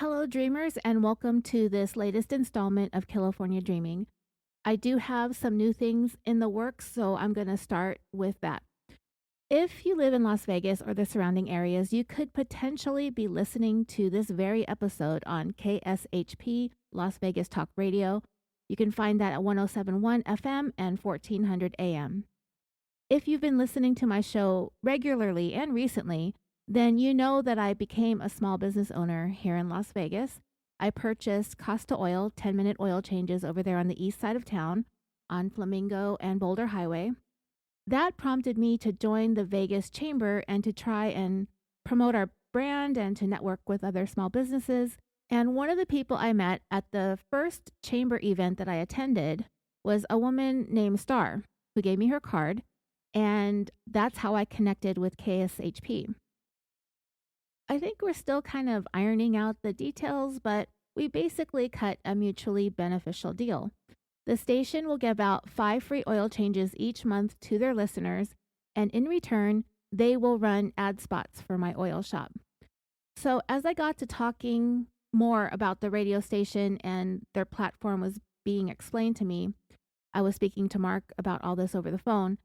Hello, dreamers, and welcome to this latest installment of Killafornia Dreaming. I do have some new things in the works, so I'm going to start with that. If you live in Las Vegas or the surrounding areas, you could potentially be listening to this very episode on KSHP, Las Vegas Talk Radio. You can find that at 107.1 FM and 1400 AM. If you've been listening to my show regularly and recently, then you know that I became a small business owner here in Las Vegas. I purchased Costa Oil 10-minute oil changes over there on the east side of town on Flamingo and Boulder Highway. That prompted me to join the Vegas Chamber and to try and promote our brand and to network with other small businesses. And one of the people I met at the first chamber event that I attended was a woman named Star, who gave me her card, and that's how I connected with KSHP. I think we're still kind of ironing out the details, but we basically cut a mutually beneficial deal. The station will give out 5 free oil changes each month to their listeners, and in return, they will run ad spots for my oil shop. So as I got to talking more about the radio station and their platform was being explained to me, I was speaking to Mark about all this over the phone.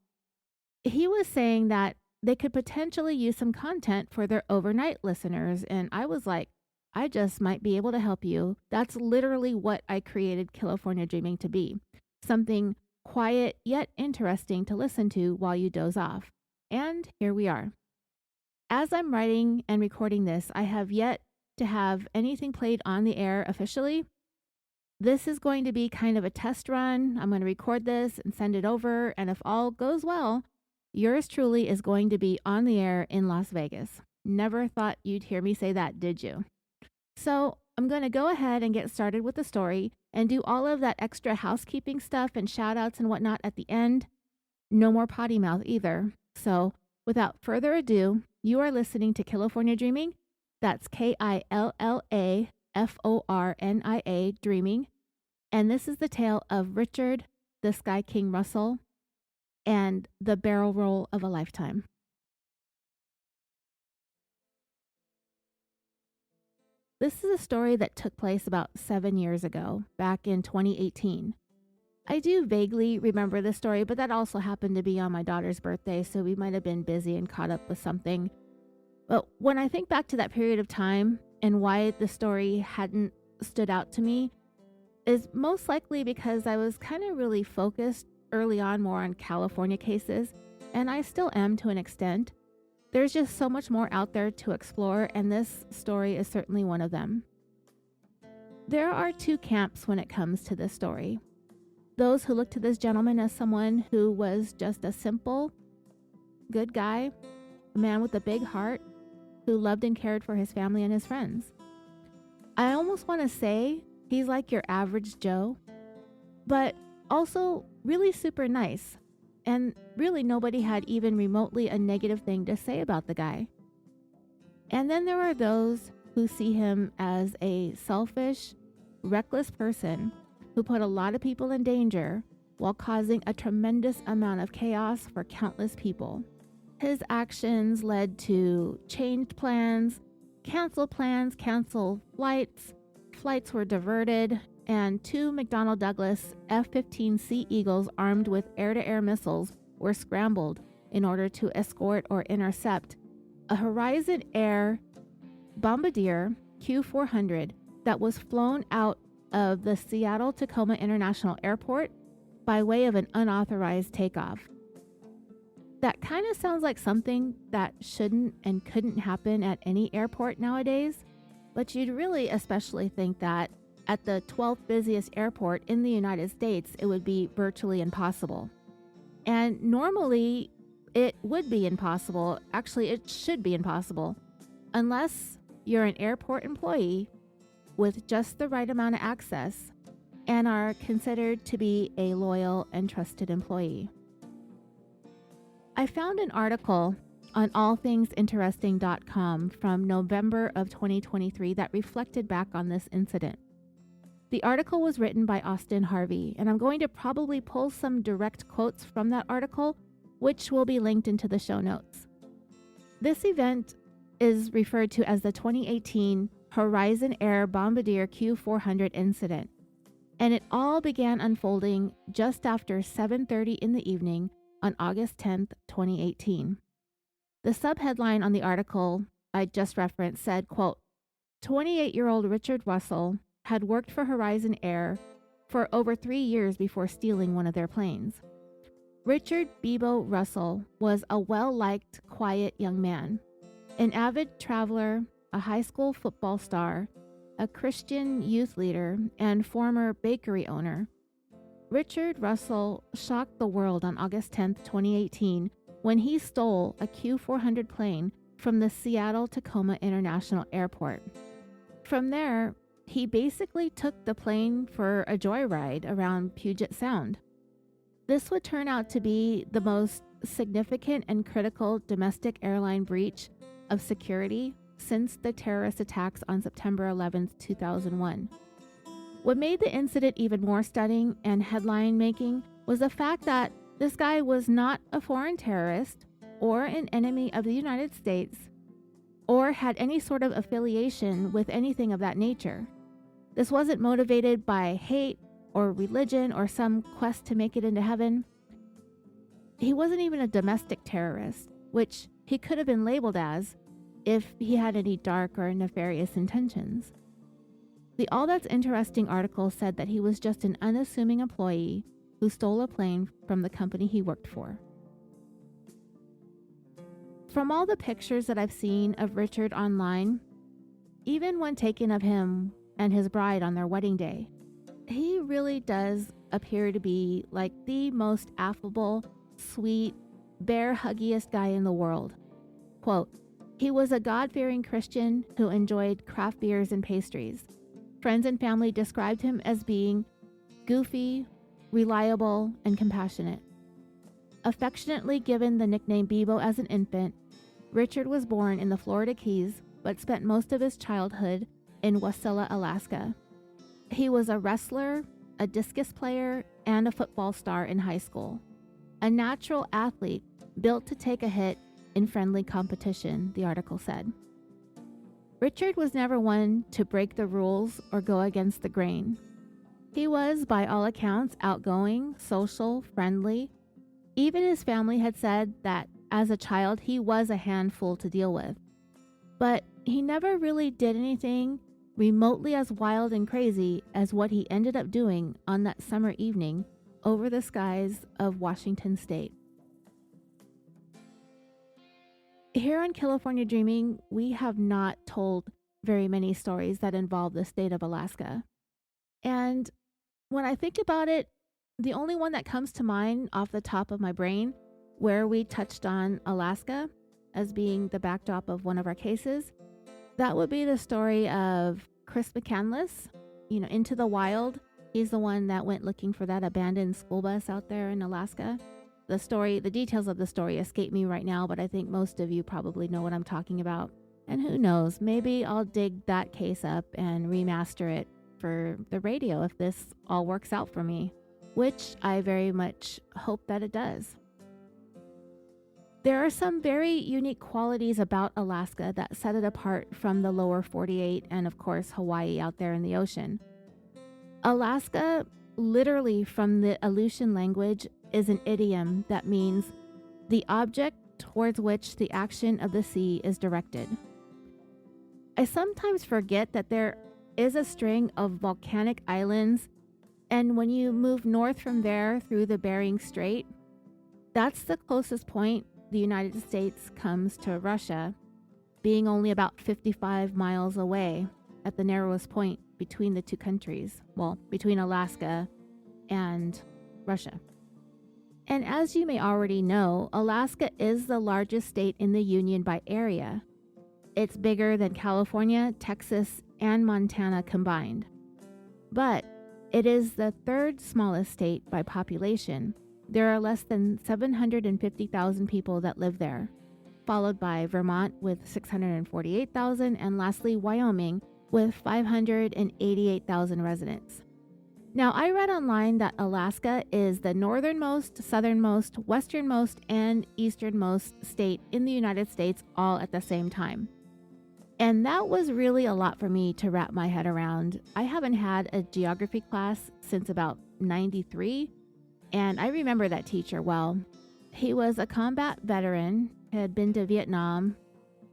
He was saying that they could potentially use some content for their overnight listeners. And I was like, I just might be able to help you. That's literally what I created Killafornia Dreaming to be. Something quiet yet interesting to listen to while you doze off. And here we are. As I'm writing and recording this, I have yet to have anything played on the air officially. This is going to be kind of a test run. I'm going to record this and send it over. And if all goes well, yours truly is going to be on the air in Las Vegas. Never thought you'd hear me say that, did you? So I'm going to go ahead and get started with the story and do all of that extra housekeeping stuff and shout outs and whatnot at the end. No more potty mouth either. So without further ado, you are listening to Killafornia Dreaming. That's Killafornia Dreaming. And this is the tale of Richard, the Sky King Russell, and the barrel roll of a lifetime. This is a story that took place about 7 years ago, back in 2018. I do vaguely remember this story, but that also happened to be on my daughter's birthday, so we might have been busy and caught up with something. But when I think back to that period of time and why the story hadn't stood out to me, is most likely because I was kind of really focused early on more on California cases, and I still am to an extent. There's just so much more out there to explore, and this story is certainly one of them. There are 2 camps when it comes to this story. Those who look to this gentleman as someone who was just a simple, good guy, a man with a big heart, who loved and cared for his family and his friends. I almost want to say he's like your average Joe, but also really super nice, and really nobody had even remotely a negative thing to say about the guy. And then there are those who see him as a selfish, reckless person who put a lot of people in danger while causing a tremendous amount of chaos for countless people. His actions led to changed plans, canceled flights, flights were diverted, and 2 McDonnell Douglas F-15C Eagles armed with air-to-air missiles were scrambled in order to escort or intercept a Horizon Air Bombardier Q400 that was flown out of the Seattle-Tacoma International Airport by way of an unauthorized takeoff. That kind of sounds like something that shouldn't and couldn't happen at any airport nowadays, but you'd really especially think that at the 12th busiest airport in the United States, it would be virtually impossible. And normally, it would be impossible. Actually, it should be impossible, unless you're an airport employee with just the right amount of access and are considered to be a loyal and trusted employee. I found an article on allthingsinteresting.com from November of 2023 that reflected back on this incident. The article was written by Austin Harvey, and I'm going to probably pull some direct quotes from that article, which will be linked into the show notes. This event is referred to as the 2018 Horizon Air Bombardier Q400 incident, and it all began unfolding just after 7:30 in the evening on August 10th, 2018. The subheadline on the article I just referenced said, quote, 28-year-old Richard Russell had worked for Horizon Air for over 3 years before stealing one of their planes. Richard Beebo Russell was a well-liked, quiet young man, an avid traveler, a high school football star, a Christian youth leader, and former bakery owner. Richard Russell shocked the world on August 10, 2018, when he stole a Q400 plane from the Seattle-Tacoma International Airport. From there, he basically took the plane for a joyride around Puget Sound. This would turn out to be the most significant and critical domestic airline breach of security since the terrorist attacks on September 11, 2001. What made the incident even more stunning and headline-making was the fact that this guy was not a foreign terrorist or an enemy of the United States or had any sort of affiliation with anything of that nature. This wasn't motivated by hate or religion or some quest to make it into heaven. He wasn't even a domestic terrorist, which he could have been labeled as if he had any dark or nefarious intentions. The All That's Interesting article said that he was just an unassuming employee who stole a plane from the company he worked for. From all the pictures that I've seen of Richard online, even when taken of him and his bride on their wedding day, he really does appear to be like the most affable, sweet, bear-huggiest guy in the world. Quote, he was a God-fearing Christian who enjoyed craft beers and pastries. Friends and family described him as being goofy, reliable, and compassionate. Affectionately given the nickname Beebo as an infant, Richard was born in the Florida Keys but spent most of his childhood in Wasilla, Alaska. He was a wrestler, a discus player, and a football star in high school. A natural athlete built to take a hit in friendly competition, the article said. Richard was never one to break the rules or go against the grain. He was, by all accounts, outgoing, social, friendly. Even his family had said that as a child he was a handful to deal with. But he never really did anything remotely as wild and crazy as what he ended up doing on that summer evening over the skies of Washington State. Here on Killafornia Dreaming, we have not told very many stories that involve the state of Alaska. And when I think about it, the only one that comes to mind off the top of my brain where we touched on Alaska as being the backdrop of one of our cases, that would be the story of Chris McCandless, Into the Wild. He's the one that went looking for that abandoned school bus out there in Alaska. The details of the story escape me right now, but I think most of you probably know what I'm talking about. And who knows, maybe I'll dig that case up and remaster it for the radio if this all works out for me, which I very much hope that it does. There are some very unique qualities about Alaska that set it apart from the lower 48 and, of course, Hawaii out there in the ocean. Alaska, literally from the Aleutian language, is an idiom that means the object towards which the action of the sea is directed. I sometimes forget that there is a string of volcanic islands, and when you move north from there through the Bering Strait, that's the closest point the United States comes to Russia, being only about 55 miles away at the narrowest point between the two countries, between Alaska and Russia. And as you may already know, Alaska is the largest state in the Union by area. It's bigger than California, Texas, and Montana combined. But it is the third smallest state by population. There are less than 750,000 people that live there, followed by Vermont with 648,000, and lastly, Wyoming with 588,000 residents. Now, I read online that Alaska is the northernmost, southernmost, westernmost, and easternmost state in the United States all at the same time. And that was really a lot for me to wrap my head around. I haven't had a geography class since about 93, and I remember that teacher well. He was a combat veteran, had been to Vietnam.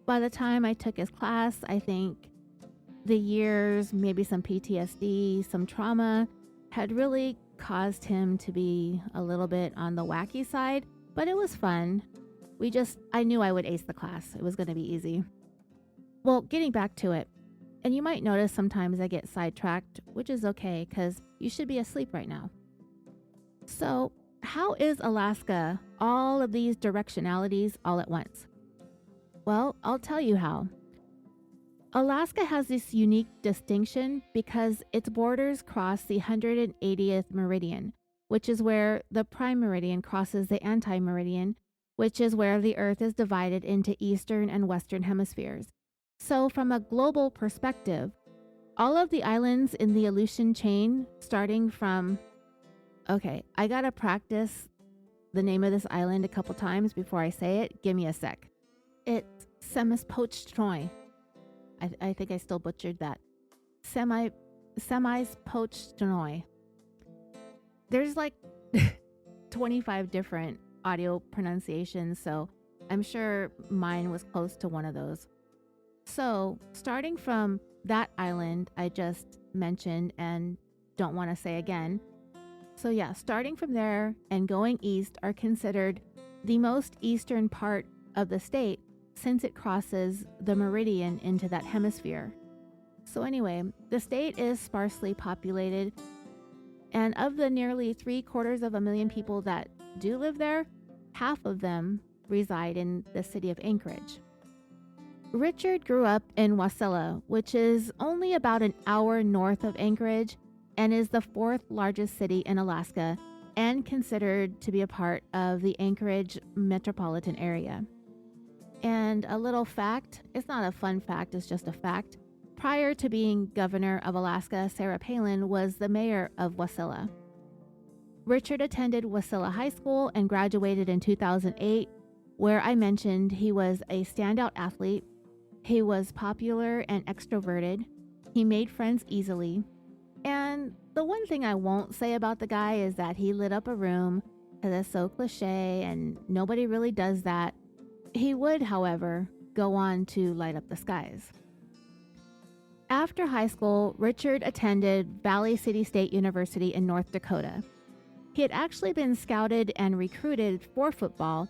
By the time I took his class, I think the years, maybe some PTSD, some trauma, had really caused him to be a little bit on the wacky side, but it was fun. I knew I would ace the class. It was going to be easy. Well, getting back to it, and you might notice sometimes I get sidetracked, which is okay because you should be asleep right now. So, how is Alaska all of these directionalities all at once? Well, I'll tell you how. Alaska has this unique distinction because its borders cross the 180th meridian, which is where the prime meridian crosses the anti-meridian, which is where the Earth is divided into eastern and western hemispheres. So from a global perspective, all of the islands in the Aleutian chain, starting from, I gotta practice the name of this island a couple times before I say it. Give me a sec. It's Semispochtroi. I think I still butchered that. Semispochtroi. There's like 25 different audio pronunciations, so I'm sure mine was close to one of those. So, starting from that island I just mentioned and don't want to say again. So yeah, starting from there and going east are considered the most eastern part of the state since it crosses the meridian into that hemisphere. So anyway, the state is sparsely populated, and of the nearly 750,000 people that do live there, half of them reside in the city of Anchorage. Richard grew up in Wasilla, which is only about an hour north of Anchorage and is the fourth largest city in Alaska and considered to be a part of the Anchorage metropolitan area. And a little fact, it's not a fun fact, it's just a fact. Prior to being governor of Alaska, Sarah Palin was the mayor of Wasilla. Richard attended Wasilla High School and graduated in 2008, where I mentioned he was a standout athlete. He was popular and extroverted. He made friends easily. And the one thing I won't say about the guy is that he lit up a room, because that's so cliche and nobody really does that. He would, however, go on to light up the skies. After high school, Richard attended Valley City State University in North Dakota. He had actually been scouted and recruited for football,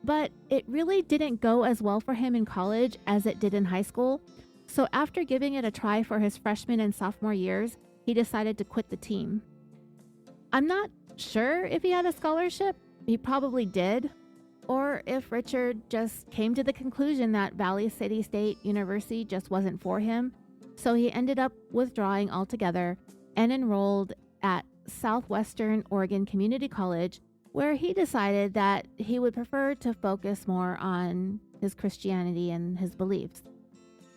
but it really didn't go as well for him in college as it did in high school. So after giving it a try for his freshman and sophomore years, he decided to quit the team. I'm not sure if he had a scholarship. He probably did. Or if Richard just came to the conclusion that Valley City State University just wasn't for him. So he ended up withdrawing altogether and enrolled at Southwestern Oregon Community College, where he decided that he would prefer to focus more on his Christianity and his beliefs.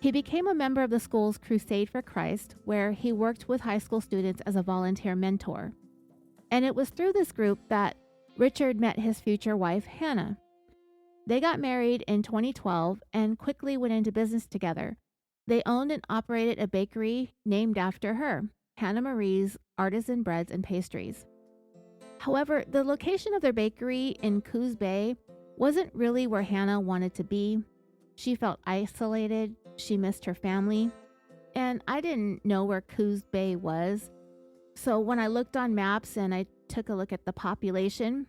He became a member of the school's Crusade for Christ, where he worked with high school students as a volunteer mentor. And it was through this group that Richard met his future wife, Hannah. They got married in 2012 and quickly went into business together. They owned and operated a bakery named after her, Hannah Marie's Artisan Breads and Pastries. However, the location of their bakery in Coos Bay wasn't really where Hannah wanted to be. She felt isolated, she missed her family, and I didn't know where Coos Bay was. So when I looked on maps and I took a look at the population,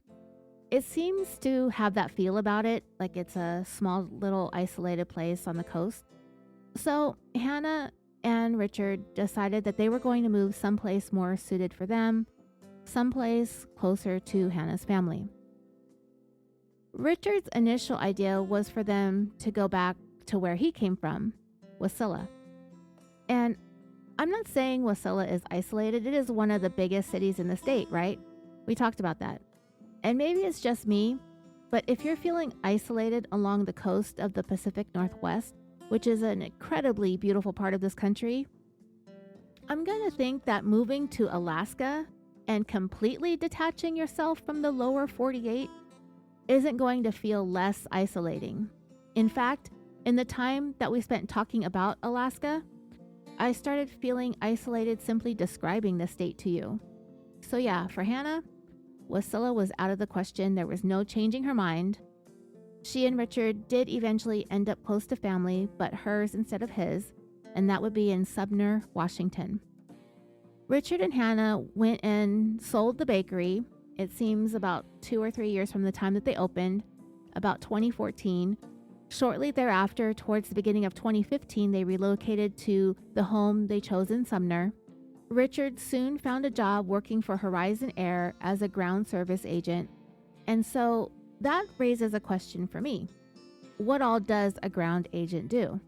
it seems to have that feel about it, like it's a small little isolated place on the coast. So Hannah and Richard decided that they were going to move someplace more suited for them, someplace closer to Hannah's family. Richard's initial idea was for them to go back to where he came from, Wasilla. And I'm not saying Wasilla is isolated. It is one of the biggest cities in the state, right? We talked about that. And maybe it's just me, but if you're feeling isolated along the coast of the Pacific Northwest, which is an incredibly beautiful part of this country, I'm going to think that moving to Alaska and completely detaching yourself from the lower 48 isn't going to feel less isolating. In fact, In the time that we spent talking about Alaska, I started feeling isolated simply describing the state to you. So yeah, for Hannah, Wasilla was out of the question. There was no changing her mind. She and Richard did eventually end up close to family, but hers instead of his, and that would be in Sumner, Washington. Richard and Hannah went and sold the bakery. It seems about 2 or 3 years from the time that they opened, about 2014. Shortly thereafter, towards the beginning of 2015, they relocated to the home they chose in Sumner. Richard soon found a job working for Horizon Air as a ground service agent. And so that raises a question for me. What all does a ground agent do?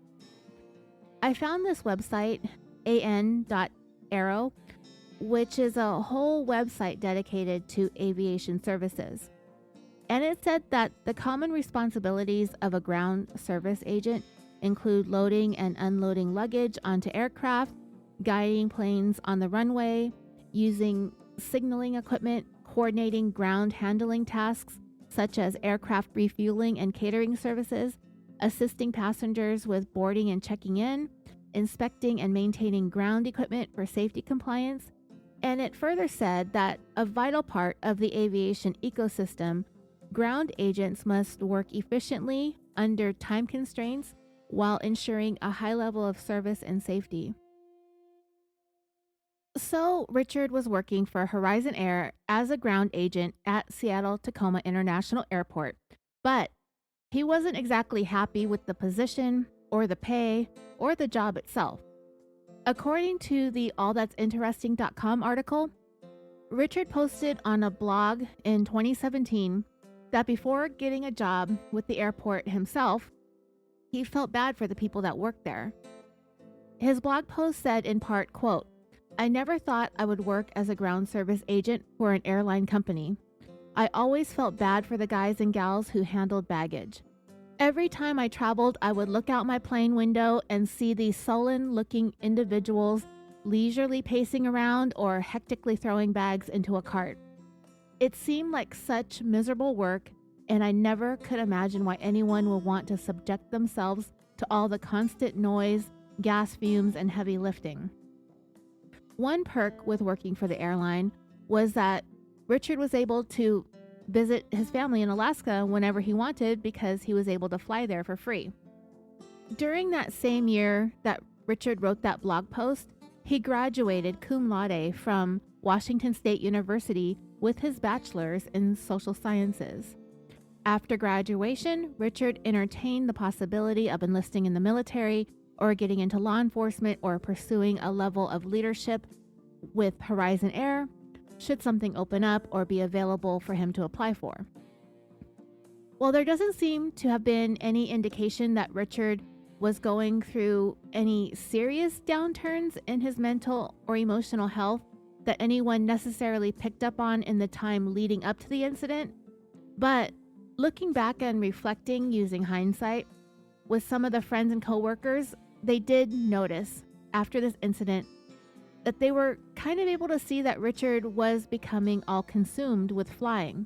I found this website, an.aero, which is a whole website dedicated to aviation services. And it said that the common responsibilities of a ground service agent include loading and unloading luggage onto aircraft, guiding planes on the runway, using signaling equipment, coordinating ground handling tasks such as aircraft refueling and catering services, assisting passengers with boarding and checking in, inspecting and maintaining ground equipment for safety compliance. And it further said that a vital part of the aviation ecosystem, ground agents must work efficiently under time constraints while ensuring a high level of service and safety. So Richard was working for Horizon Air as a ground agent at Seattle-Tacoma International Airport, but he wasn't exactly happy with the position or the pay or the job itself. According to the allthat'sinteresting.com article, Richard posted on a blog in 2017 that before getting a job with the airport himself, he felt bad for the people that worked there. His blog post said in part, quote, "I never thought I would work as a ground service agent for an airline company. I always felt bad for the guys and gals who handled baggage. Every time I traveled, I would look out my plane window and see these sullen-looking individuals leisurely pacing around or hectically throwing bags into a cart. It seemed like such miserable work, and I never could imagine why anyone would want to subject themselves to all the constant noise, gas fumes, and heavy lifting." One perk with working for the airline was that Richard was able to visit his family in Alaska whenever he wanted because he was able to fly there for free. During that same year that Richard wrote that blog post, he graduated cum laude from Washington State University with his bachelor's in social sciences. After graduation, Richard entertained the possibility of enlisting in the military or getting into law enforcement or pursuing a level of leadership with Horizon Air, should something open up or be available for him to apply for. While there doesn't seem to have been any indication that Richard was going through any serious downturns in his mental or emotional health that anyone necessarily picked up on in the time leading up to the incident, but looking back and reflecting using hindsight with some of the friends and coworkers, they did notice after this incident that they were kind of able to see that Richard was becoming all consumed with flying.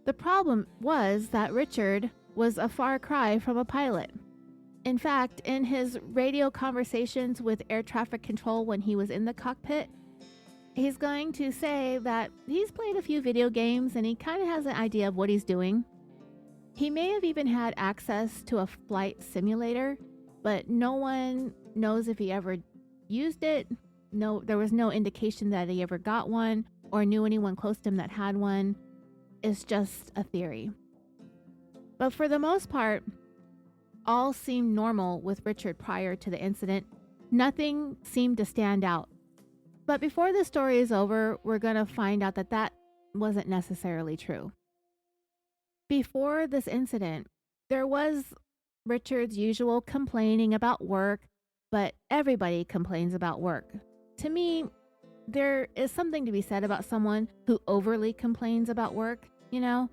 The problem was that Richard was a far cry from a pilot. In fact, in his radio conversations with air traffic control when he was in the cockpit, he's going to say that he's played a few video games and he kind of has an idea of what he's doing. He may have even had access to a flight simulator, but no one knows if he ever used it. No, there was no indication that he ever got one or knew anyone close to him that had one. It's just a theory. But for the most part, all seemed normal with Richard prior to the incident. Nothing seemed to stand out. But before the story is over, we're going to find out that that wasn't necessarily true. Before this incident, there was Richard's usual complaining about work, but everybody complains about work. To me, there is something to be said about someone who overly complains about work. You know,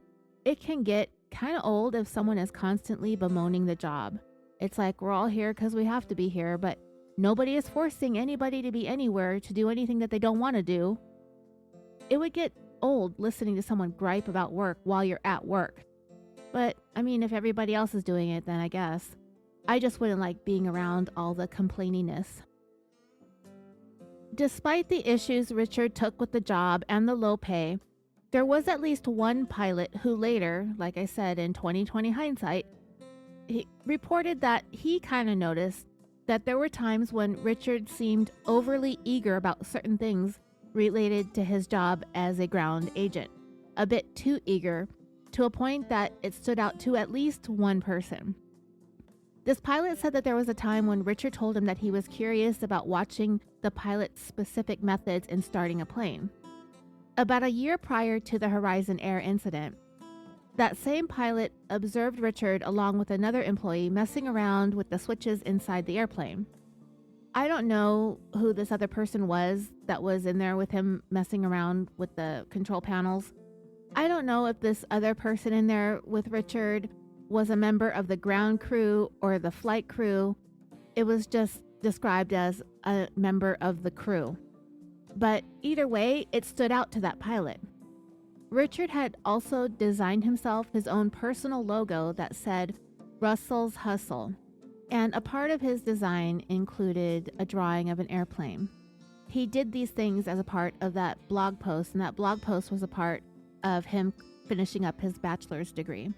it can get kind of old if someone is constantly bemoaning the job. It's like we're all here because we have to be here, but nobody is forcing anybody to be anywhere to do anything that they don't want to do. It would get old listening to someone gripe about work while you're at work. But, I mean, if everybody else is doing it, then I guess. I just wouldn't like being around all the complaininess. Despite the issues Richard took with the job and the low pay, there was at least one pilot who later, like I said, in 2020 hindsight, he reported that he kind of noticed that there were times when Richard seemed overly eager about certain things related to his job as a ground agent, a bit too eager, to a point that it stood out to at least one person. This pilot said that there was a time when Richard told him that he was curious about watching the pilot's specific methods in starting a plane. About a year prior to the Horizon Air incident, that same pilot observed Richard along with another employee messing around with the switches inside the airplane. I don't know who this other person was that was in there with him messing around with the control panels. I don't know if this other person in there with Richard was a member of the ground crew or the flight crew. It was just described as a member of the crew. But either way, it stood out to that pilot. Richard had also designed himself his own personal logo that said Russell's Hustle, and a part of his design included a drawing of an airplane. He did these things as a part of that blog post, and that blog post was a part of him finishing up his bachelor's degree.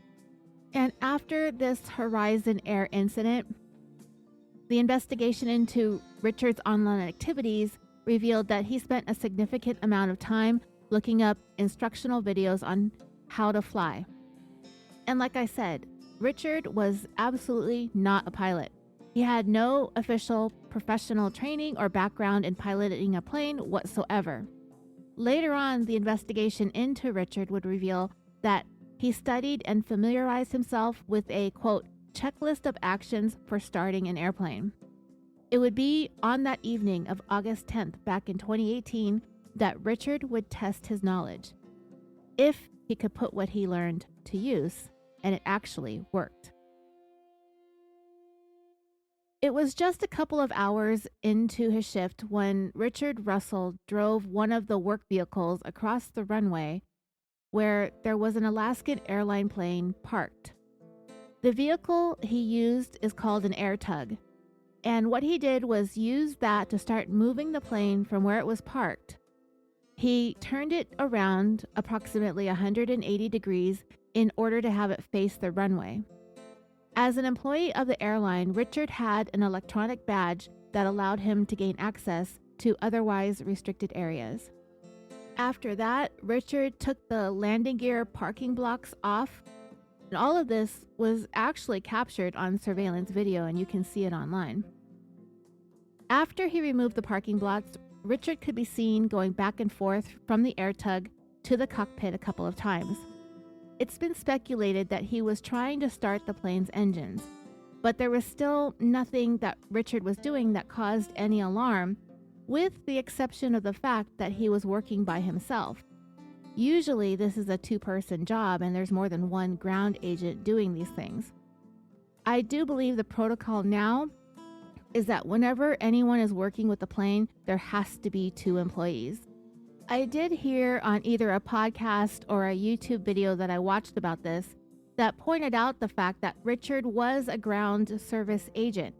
And after this Horizon Air incident, the investigation into Richard's online activities revealed that he spent a significant amount of time looking up instructional videos on how to fly. And like I said, Richard was absolutely not a pilot. He had no official professional training or background in piloting a plane whatsoever. Later on, the investigation into Richard would reveal that he studied and familiarized himself with a, quote, checklist of actions for starting an airplane. It would be on that evening of August 10th back in 2018 that Richard would test his knowledge, if he could put what he learned to use, and it actually worked. It was just a couple of hours into his shift when Richard Russell drove one of the work vehicles across the runway where there was an Alaskan Airline plane parked. The vehicle he used is called an air tug, and what he did was use that to start moving the plane from where it was parked. He turned it around approximately 180 degrees in order to have it face the runway. As an employee of the airline, Richard had an electronic badge that allowed him to gain access to otherwise restricted areas. After that, Richard took the landing gear parking blocks off, and all of this was actually captured on surveillance video, and you can see it online. After he removed the parking blocks, Richard could be seen going back and forth from the air tug to the cockpit a couple of times. It's been speculated that he was trying to start the plane's engines, but there was still nothing that Richard was doing that caused any alarm, with the exception of the fact that he was working by himself. Usually this is a two-person job and there's more than one ground agent doing these things. I do believe the protocol now is that whenever anyone is working with the plane, there has to be two employees. I did hear on either a podcast or a YouTube video that I watched about this that pointed out the fact that Richard was a ground service agent.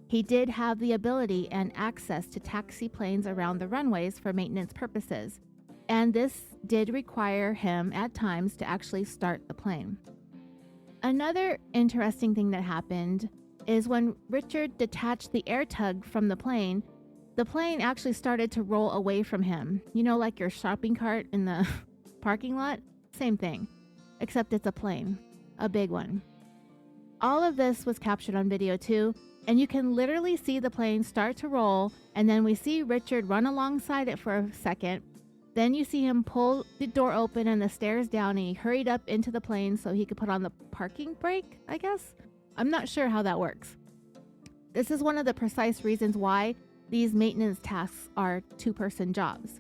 He did have the ability and access to taxi planes around the runways for maintenance purposes, and this did require him at times to actually start the plane. Another interesting thing that happened is when Richard detached the air tug from the plane actually started to roll away from him. You know, like your shopping cart in the parking lot? Same thing, except it's a plane, a big one. All of this was captured on video too, and you can literally see the plane start to roll, and then we see Richard run alongside it for a second. Then you see him pull the door open and the stairs down, and he hurried up into the plane so he could put on the parking brake, I guess? I'm not sure how that works. This is one of the precise reasons why these maintenance tasks are two-person jobs.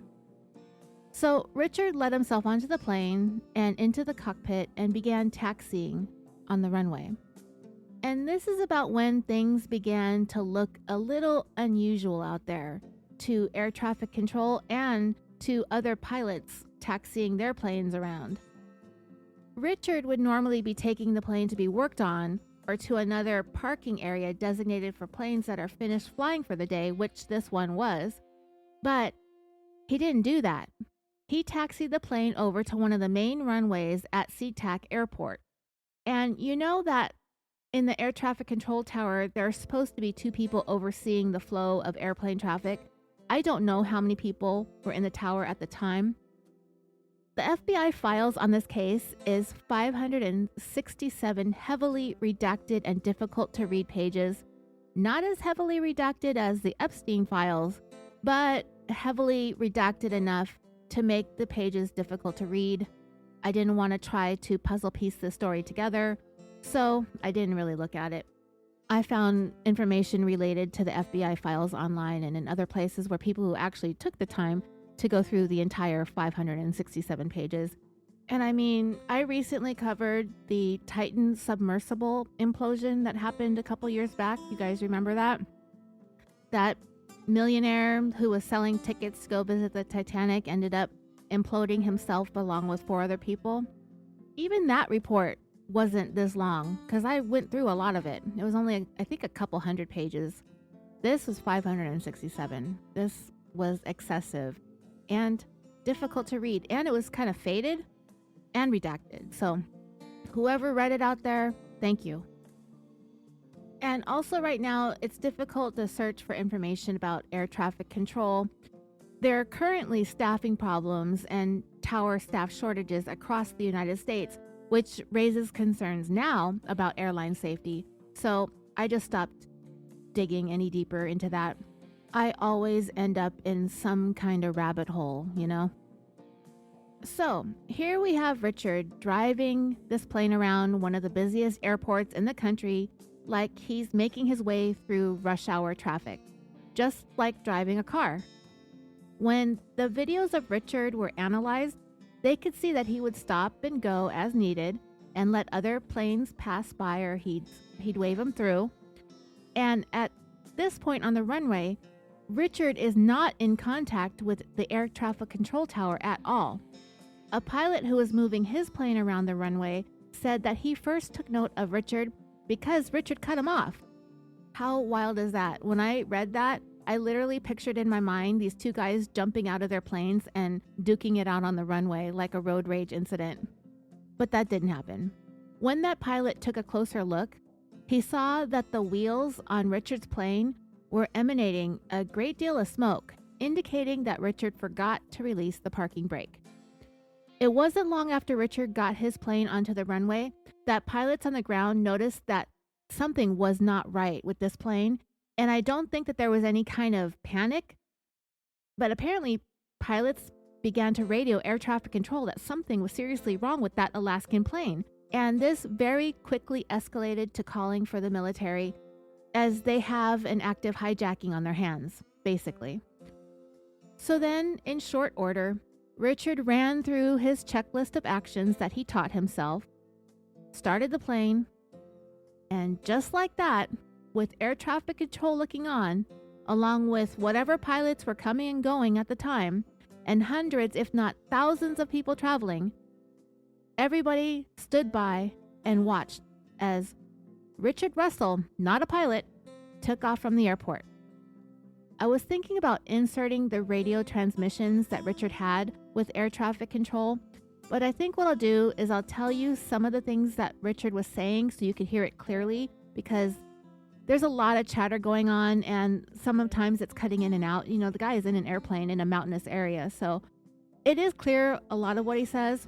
So Richard let himself onto the plane and into the cockpit and began taxiing on the runway. And this is about when things began to look a little unusual out there to air traffic control and to other pilots taxiing their planes around. Richard would normally be taking the plane to be worked on, or to another parking area designated for planes that are finished flying for the day, which this one was. But he didn't do that. He taxied the plane over to one of the main runways at SeaTac Airport. And you know that in the air traffic control tower, there are supposed to be 2 people overseeing the flow of airplane traffic. I don't know how many people were in the tower at the time. The FBI files on this case is 567 heavily redacted and difficult to read pages. Not as heavily redacted as the Epstein files, but heavily redacted enough to make the pages difficult to read. I didn't want to try to puzzle piece the story together, so I didn't really look at it. I found information related to the FBI files online and in other places where people who actually took the time to go through the entire 567 pages. And I mean, I recently covered the Titan submersible implosion that happened a couple years back. You guys remember that? That millionaire who was selling tickets to go visit the Titanic ended up imploding himself along with 4 other people. Even that report wasn't this long because I went through a lot of it. It was only, I think, a couple hundred pages. This was 567. This was excessive and difficult to read, and it was kind of faded and redacted. So whoever read it out there, thank you. And also right now, it's difficult to search for information about air traffic control. There are currently staffing problems and tower staff shortages across the United States, which raises concerns now about airline safety. So I just stopped digging any deeper into that. I always end up in some kind of rabbit hole, you know? So here we have Richard driving this plane around one of the busiest airports in the country like he's making his way through rush hour traffic, just like driving a car. When the videos of Richard were analyzed, they could see that he would stop and go as needed and let other planes pass by, or he'd wave them through. And at this point on the runway, Richard is not in contact with the air traffic control tower at all. A pilot who was moving his plane around the runway said that he first took note of Richard because Richard cut him off. How wild is that? When I read that, I literally pictured in my mind these 2 guys jumping out of their planes and duking it out on the runway like a road rage incident. But that didn't happen. When that pilot took a closer look, he saw that the wheels on Richard's plane were emanating a great deal of smoke, indicating that Richard forgot to release the parking brake. It wasn't long after Richard got his plane onto the runway that pilots on the ground noticed that something was not right with this plane. And I don't think that there was any kind of panic, but apparently pilots began to radio air traffic control that something was seriously wrong with that Alaskan plane. And this very quickly escalated to calling for the military, as they have an active hijacking on their hands, basically. So then, in short order, Richard ran through his checklist of actions that he taught himself, started the plane, and just like that, with air traffic control looking on, along with whatever pilots were coming and going at the time, and hundreds, if not thousands of people traveling, everybody stood by and watched as Richard Russell, not a pilot, took off from the airport. I was thinking about inserting the radio transmissions that Richard had with air traffic control, but I think what I'll do is I'll tell you some of the things that Richard was saying so you could hear it clearly, because there's a lot of chatter going on and sometimes it's cutting in and out. You know, the guy is in an airplane in a mountainous area, so it is clear a lot of what he says,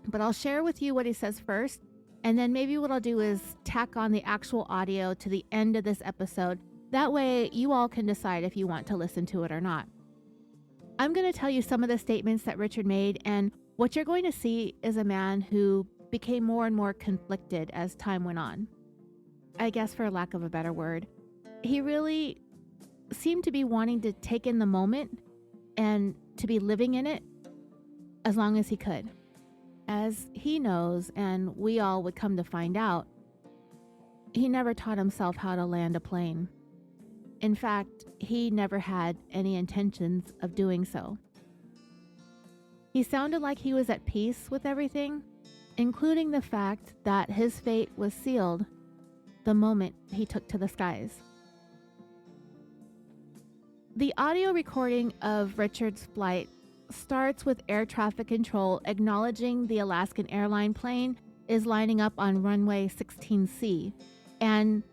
but I'll share with you what he says first, and then maybe what I'll do is tack on the actual audio to the end of this episode. That way you all can decide if you want to listen to it or not. I'm going to tell you some of the statements that Richard made, and what you're going to see is a man who became more and more conflicted as time went on. I guess for lack of a better word. He really seemed to be wanting to take in the moment and to be living in it as long as he could. As he knows, and we all would come to find out, he never taught himself how to land a plane. In fact, he never had any intentions of doing so. He sounded like he was at peace with everything, including the fact that his fate was sealed the moment he took to the skies. The audio recording of Richard's flight starts with air traffic control acknowledging the Alaskan Airline plane is lining up on runway 16C, and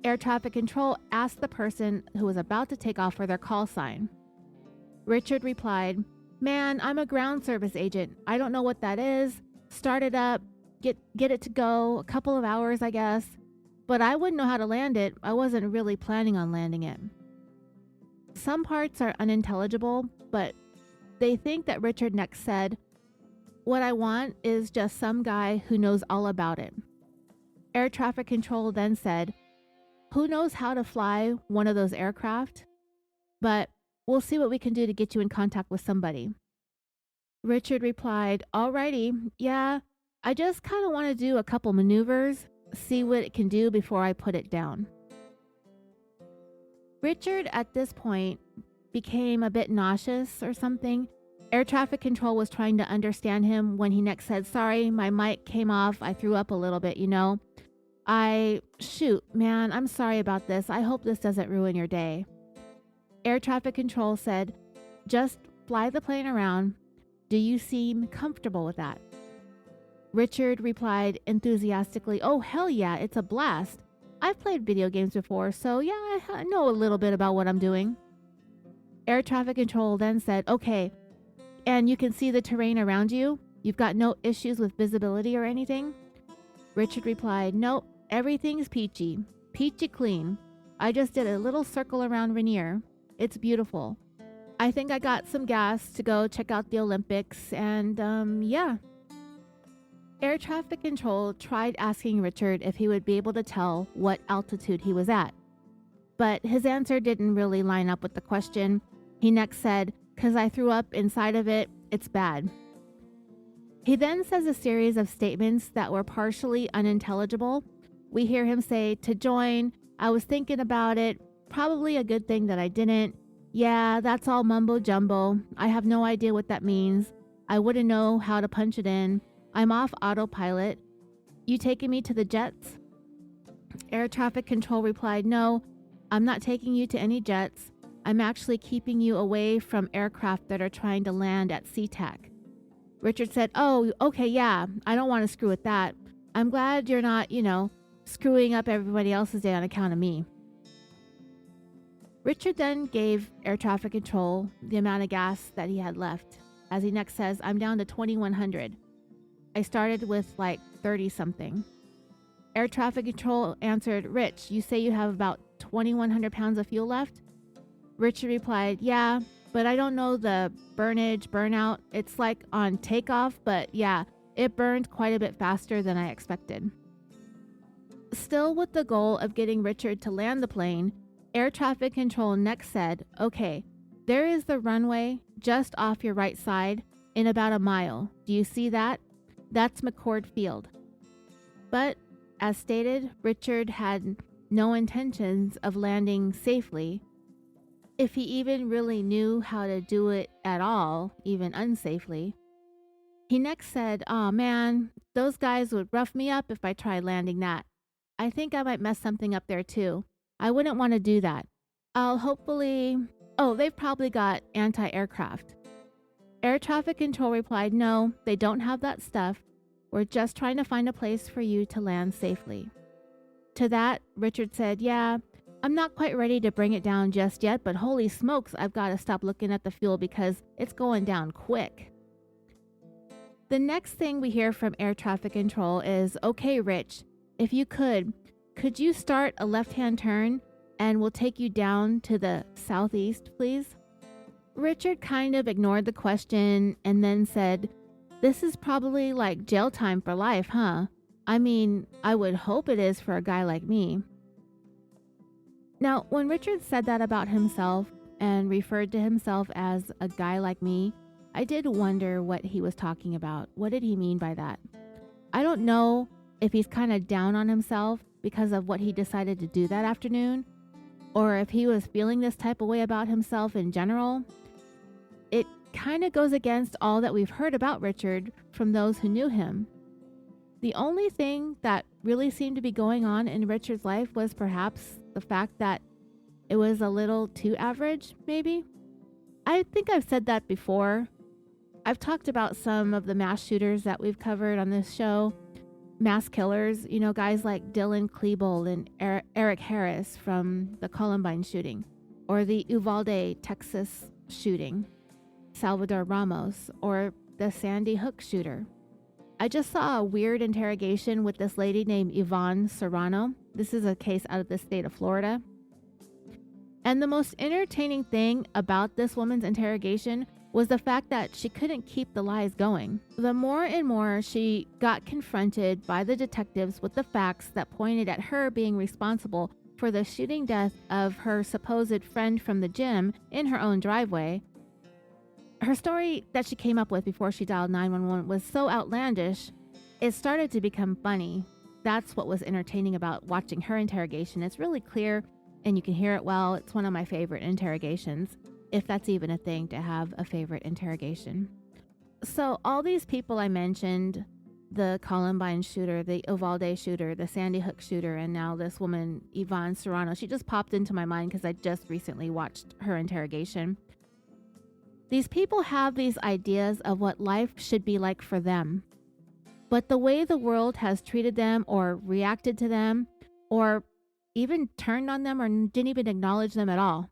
air traffic control asked the person who was about to take off for their call sign. Richard replied, "Man, I'm a ground service agent. I don't know what that is. Start it up, get it to go, a couple of hours, I guess. But I wouldn't know how to land it. I wasn't really planning on landing it." Some parts are unintelligible, but they think that Richard next said, "What I want is just some guy who knows all about it." Air traffic control then said, "Who knows how to fly one of those aircraft? But we'll see what we can do to get you in contact with somebody." Richard replied, "Alrighty, yeah, I just kind of want to do a couple maneuvers, see what it can do before I put it down." Richard at this point became a bit nauseous or something. Air traffic control was trying to understand him when he next said, "Sorry, my mic came off. I threw up a little bit, you know. Shoot, man, I'm sorry about this. I hope this doesn't ruin your day." Air traffic control said, "Just fly the plane around. Do you seem comfortable with that?" Richard replied enthusiastically, "Oh, hell yeah, it's a blast. I've played video games before, so yeah, I know a little bit about what I'm doing." Air traffic control then said, "Okay, and you can see the terrain around you? You've got no issues with visibility or anything?" Richard replied, "Nope, everything's peachy. Peachy clean. I just did a little circle around Rainier. It's beautiful. I think I got some gas to go check out the Olympics, and yeah." Air traffic control tried asking Richard if he would be able to tell what altitude he was at, but his answer didn't really line up with the question. He next said, "'Cause I threw up inside of it, it's bad." He then says a series of statements that were partially unintelligible. We hear him say, "To join, I was thinking about it, probably a good thing that I didn't. Yeah, that's all mumbo jumbo. I have no idea what that means. I wouldn't know how to punch it in. I'm off autopilot. You taking me to the jets?" Air traffic control replied, "No, I'm not taking you to any jets. I'm actually keeping you away from aircraft that are trying to land at SeaTac." Richard said, "Oh, okay, yeah, I don't want to screw with that. I'm glad you're not, screwing up everybody else's day on account of me." Richard then gave air traffic control the amount of gas that he had left. As he next says, "I'm down to 2,100. I started with like 30 something. Air traffic control answered, "Rich, you say you have about 2,100 pounds of fuel left?" Richard replied, "Yeah, but I don't know the burnout. It's like on takeoff, but yeah, it burned quite a bit faster than I expected." Still with the goal of getting Richard to land the plane, air traffic control next said, "Okay, there is the runway just off your right side in about a mile. Do you see that? That's McCord Field." But as stated, Richard had no intentions of landing safely, if he even really knew how to do it at all, even unsafely. He next said, "Aw man, those guys would rough me up if I tried landing that. I think I might mess something up there too. I wouldn't want to do that. They've probably got anti-aircraft." Air traffic control replied, "No, they don't have that stuff. We're just trying to find a place for you to land safely." To that, Richard said, "Yeah, I'm not quite ready to bring it down just yet, but holy smokes, I've got to stop looking at the fuel because it's going down quick." The next thing we hear from air traffic control is, "Okay, Rich, if you could you start a left-hand turn and we'll take you down to the southeast, please?" Richard kind of ignored the question and then said, "This is probably like jail time for life, huh? I mean, I would hope it is for a guy like me." Now, when Richard said that about himself and referred to himself as a guy like me, I did wonder what he was talking about. What did he mean by that? I don't know if he's kind of down on himself because of what he decided to do that afternoon, or if he was feeling this type of way about himself in general. It kind of goes against all that we've heard about Richard from those who knew him. The only thing that really seemed to be going on in Richard's life was perhaps the fact that it was a little too average, maybe. I think I've said that before. I've talked about some of the mass shooters that we've covered on this show. Mass killers, guys like Dylan Klebold and Eric Harris from the Columbine shooting, or the Uvalde, Texas shooting, Salvador Ramos, or the Sandy Hook shooter. I just saw a weird interrogation with this lady named Yvonne Serrano. This is a case out of the state of Florida. And the most entertaining thing about this woman's interrogation was the fact that she couldn't keep the lies going. The more and more she got confronted by the detectives with the facts that pointed at her being responsible for the shooting death of her supposed friend from the gym in her own driveway, her story that she came up with before she dialed 911 was so outlandish, it started to become funny. That's what was entertaining about watching her interrogation. It's really clear and you can hear it well. It's one of my favorite interrogations, if that's even a thing to have a favorite interrogation. So all these people I mentioned, the Columbine shooter, the Uvalde shooter, the Sandy Hook shooter, and now this woman, Yvonne Serrano, she just popped into my mind because I just recently watched her interrogation. These people have these ideas of what life should be like for them. But the way the world has treated them or reacted to them or even turned on them or didn't even acknowledge them at all,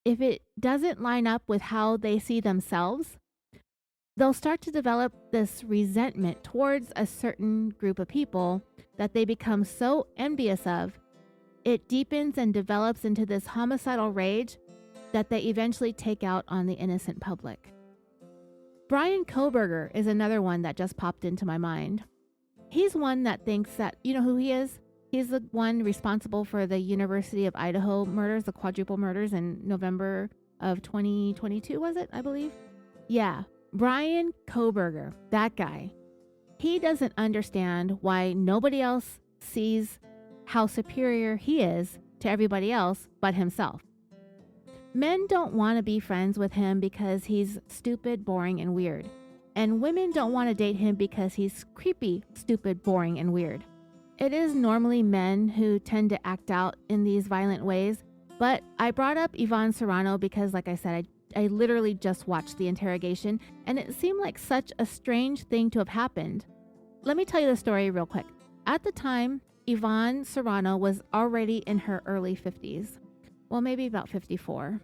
if it doesn't line up with how they see themselves, they'll start to develop this resentment towards a certain group of people that they become so envious of. It deepens and develops into this homicidal rage that they eventually take out on the innocent public. Brian Koberger is another one that just popped into my mind. He's one that thinks that, you know who he is? He's the one responsible for the University of Idaho murders, the quadruple murders in November of 2022, was it, I believe? Yeah, Brian Koberger, that guy. He doesn't understand why nobody else sees how superior he is to everybody else but himself. Men don't want to be friends with him because he's stupid, boring, and weird. And women don't want to date him because he's creepy, stupid, boring, and weird. It is normally men who tend to act out in these violent ways, but I brought up Yvonne Serrano because, like I said, I literally just watched the interrogation, and it seemed like such a strange thing to have happened. Let me tell you the story real quick. At the time, Yvonne Serrano was already in her early 50s. Well, maybe about 54.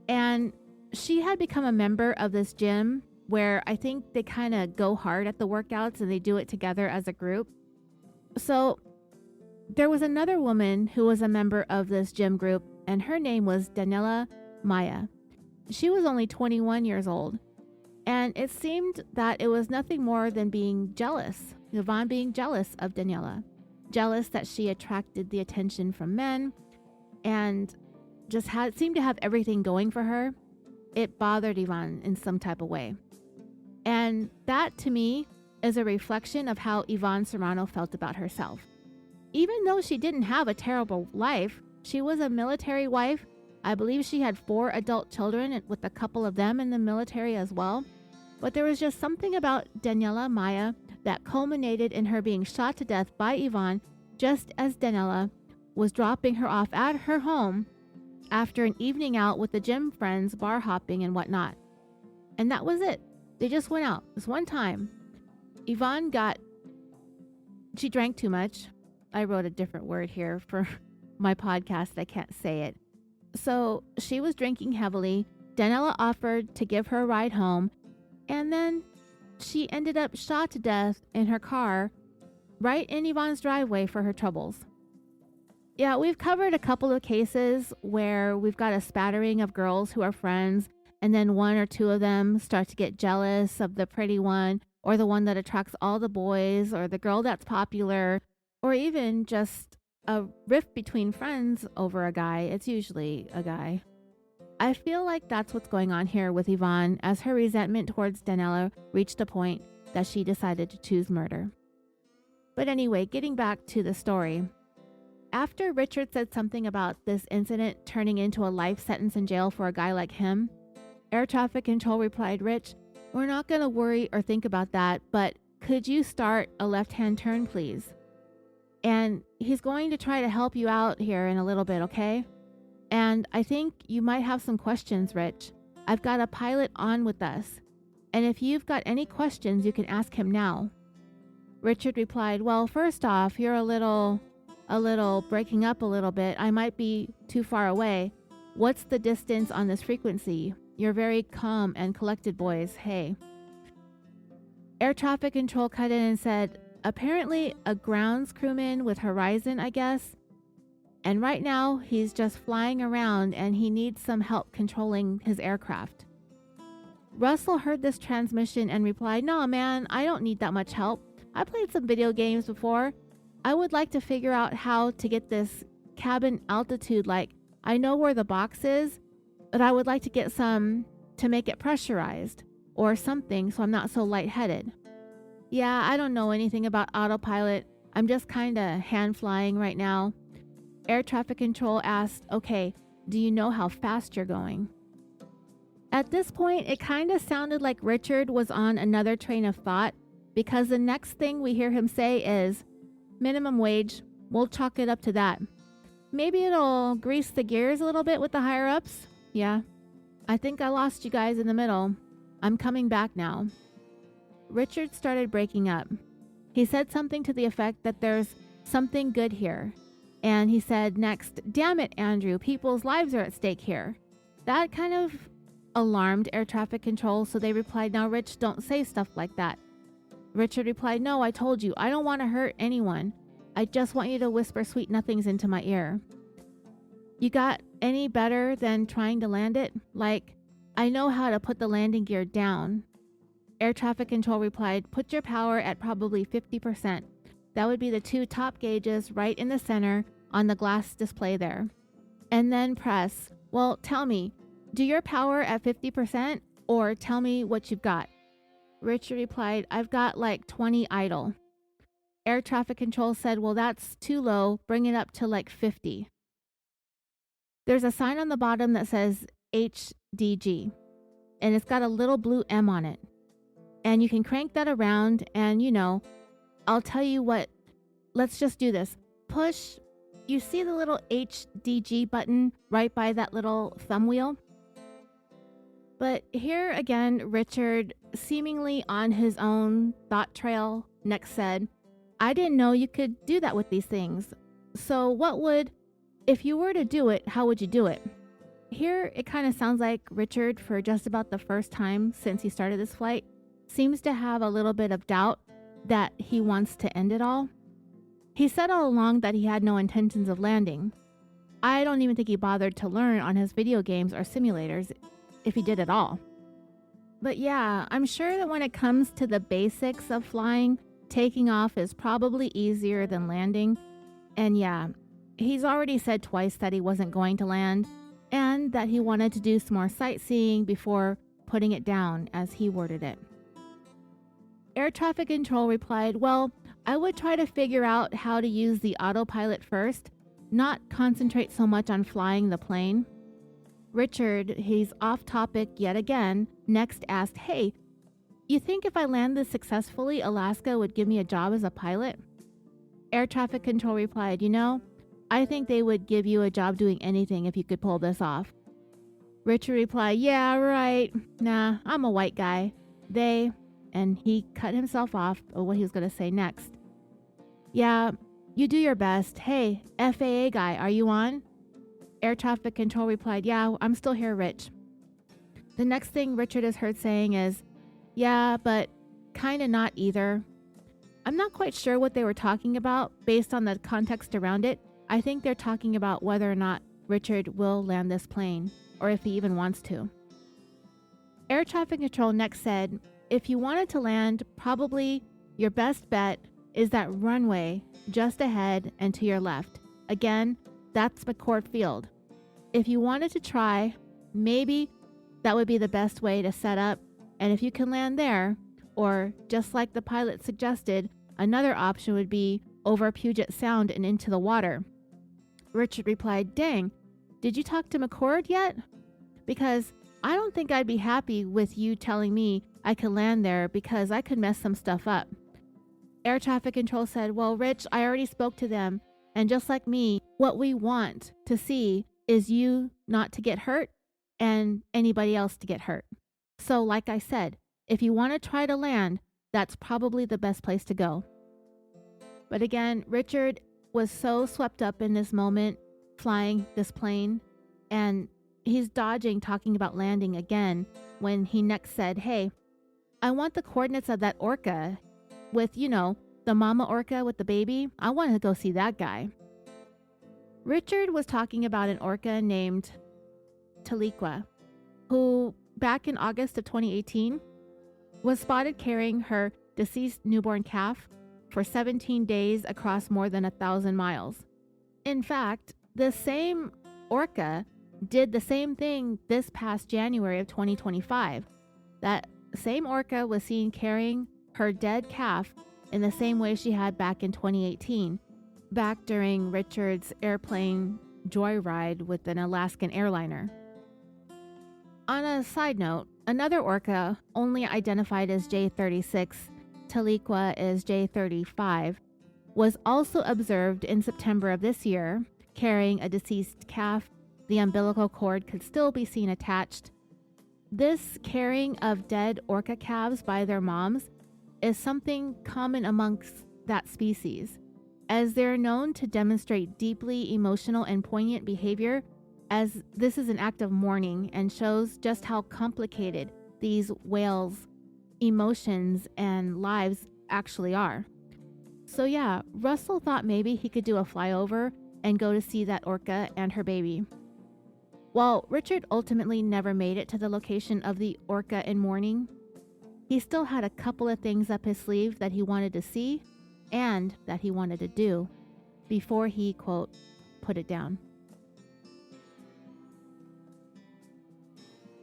And she had become a member of this gym where I think they kind of go hard at the workouts and they do it together as a group. So there was another woman who was a member of this gym group, and her name was Daniela Maya. She was only 21 years old, and it seemed that it was nothing more than being jealous. Yvonne being jealous of Daniela, jealous that she attracted the attention from men and just seemed to have everything going for her. It bothered Yvonne in some type of way. And that, to me, is a reflection of how Yvonne Serrano felt about herself. Even though she didn't have a terrible life, she was a military wife. I believe she had 4 adult children with a couple of them in the military as well. But there was just something about Daniela Maya that culminated in her being shot to death by Yvonne just as Daniela was dropping her off at her home after an evening out with the gym friends, bar hopping and whatnot. And that was it. They just went out this one time. Yvonne she drank too much. I wrote a different word here for my podcast. I can't say it. So she was drinking heavily. Daniela offered to give her a ride home. And then she ended up shot to death in her car right in Yvonne's driveway for her troubles. Yeah, we've covered a couple of cases where we've got a spattering of girls who are friends, and then 1 or 2 of them start to get jealous of the pretty one, or the one that attracts all the boys, or the girl that's popular, or even just a rift between friends over a guy. It's usually a guy. I feel like that's what's going on here with Yvonne, as her resentment towards Daniela reached a point that she decided to choose murder. But anyway, getting back to the story. After Richard said something about this incident turning into a life sentence in jail for a guy like him, Air Traffic Control replied, "Rich, we're not going to worry or think about that, but could you start a left-hand turn, please? And he's going to try to help you out here in a little bit, okay? And I think you might have some questions, Rich. I've got a pilot on with us. And if you've got any questions, you can ask him now. Richard replied, well, first off, you're a little breaking up a little bit. I might be too far away. What's the distance on this frequency? You're very calm and collected, boys. Hey. Air traffic control cut in and said, apparently a grounds crewman with Horizon, I guess. And right now he's just flying around and he needs some help controlling his aircraft. Russell heard this transmission and replied, no, man, I don't need that much help. I played some video games before. I would like to figure out how to get this cabin altitude. Like, I know where the box is, but I would like to get some to make it pressurized or something so I'm not so lightheaded. Yeah, I don't know anything about autopilot. I'm just kind of hand flying right now. Air traffic control asked, okay, do you know how fast you're going? At this point, it kind of sounded like Richard was on another train of thought, because the next thing we hear him say is, minimum wage, we'll chalk it up to that. Maybe it'll grease the gears a little bit with the higher ups. Yeah, I think I lost you guys in the middle. I'm coming back now. Richard started breaking up. He said something to the effect that there's something good here. And he said next, damn it, Andrew, people's lives are at stake here. That kind of alarmed air traffic control, so they replied, now, Rich, don't say stuff like that. Richard replied, no, I told you, I don't want to hurt anyone. I just want you to whisper sweet nothings into my ear. You got any better than trying to land it? Like, I know how to put the landing gear down. Air traffic control replied, put your power at probably 50%. That would be the two top gauges right in the center on the glass display there. And then press, well, tell me, do your power at 50% or tell me what you've got? Richard replied, I've got like 20 idle. Air traffic control said, well, that's too low. Bring it up to like 50. There's a sign on the bottom that says HDG, and it's got a little blue M on it. And you can crank that around and, I'll tell you what, let's just do this. Push, you see the little HDG button right by that little thumb wheel? But here again, Richard, seemingly on his own thought trail, next said, I didn't know you could do that with these things. So if you were to do it, how would you do it? Here, it kind of sounds like Richard, for just about the first time since he started this flight, seems to have a little bit of doubt that he wants to end it all. He said all along that he had no intentions of landing. I don't even think he bothered to learn on his video games or simulators, if he did at all. But yeah, I'm sure that when it comes to the basics of flying, taking off is probably easier than landing. And yeah, he's already said twice that he wasn't going to land and that he wanted to do some more sightseeing before putting it down, as he worded it. Air traffic control replied, well, I would try to figure out how to use the autopilot first, not concentrate so much on flying the plane. Richard, he's off topic yet again, next asked, hey, you think if I land this successfully, Alaska would give me a job as a pilot? Air traffic control replied, I think they would give you a job doing anything if you could pull this off. Richard replied, yeah, right. Nah, I'm a white guy. And he cut himself off of what he was going to say next. Yeah, you do your best. Hey, FAA guy, are you on? Air traffic control replied, yeah, I'm still here, Rich. The next thing Richard is heard saying is, yeah, but kind of not either. I'm not quite sure what they were talking about based on the context around it. I think they're talking about whether or not Richard will land this plane, or if he even wants to. Air traffic control next said, if you wanted to land, probably your best bet is that runway just ahead and to your left. Again, that's McCord Field. If you wanted to try, maybe that would be the best way to set up. And if you can land there, or just like the pilot suggested, another option would be over Puget Sound and into the water. Richard replied, dang, did you talk to McCord yet? Because I don't think I'd be happy with you telling me I could land there, because I could mess some stuff up. Air traffic control said, well, Rich, I already spoke to them. And just like me, what we want to see is you not to get hurt and anybody else to get hurt. So like I said, if you want to try to land, that's probably the best place to go. But again, Richard was so swept up in this moment, flying this plane, and he's dodging talking about landing again when he next said, hey, I want the coordinates of that orca with, the mama orca with the baby. I want to go see that guy. Richard was talking about an orca named Taliqua, who back in August of 2018 was spotted carrying her deceased newborn calf for 17 days across more than 1,000 miles. In fact, the same orca did the same thing this past January of 2025. That same orca was seen carrying her dead calf in the same way she had back in 2018, back during Richard's airplane joyride with an Alaskan airliner. On a side note, another orca, only identified as J36, Taliqua is J35, was also observed in September of this year, carrying a deceased calf. The umbilical cord could still be seen attached. This carrying of dead orca calves by their moms is something common amongst that species, as they're known to demonstrate deeply emotional and poignant behavior, as this is an act of mourning and shows just how complicated these whales' emotions and lives actually are. So yeah, Russell thought maybe he could do a flyover and go to see that orca and her baby. While Richard ultimately never made it to the location of the orca in mourning, he still had a couple of things up his sleeve that he wanted to see and that he wanted to do before he, quote, put it down.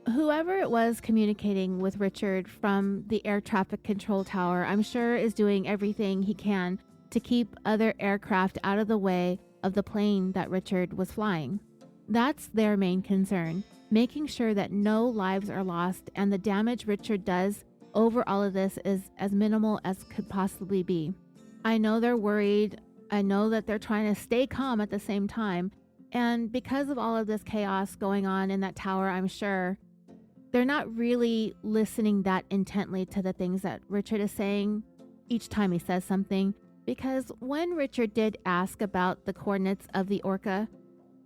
Whoever it was communicating with Richard from the air traffic control tower, I'm sure is doing everything he can to keep other aircraft out of the way of the plane that Richard was flying. That's their main concern, making sure that no lives are lost and the damage Richard does over all of this is as minimal as could possibly be. I know they're worried. I know that they're trying to stay calm at the same time. And because of all of this chaos going on in that tower, I'm sure they're not really listening that intently to the things that Richard is saying each time he says something. Because when Richard did ask about the coordinates of the orca,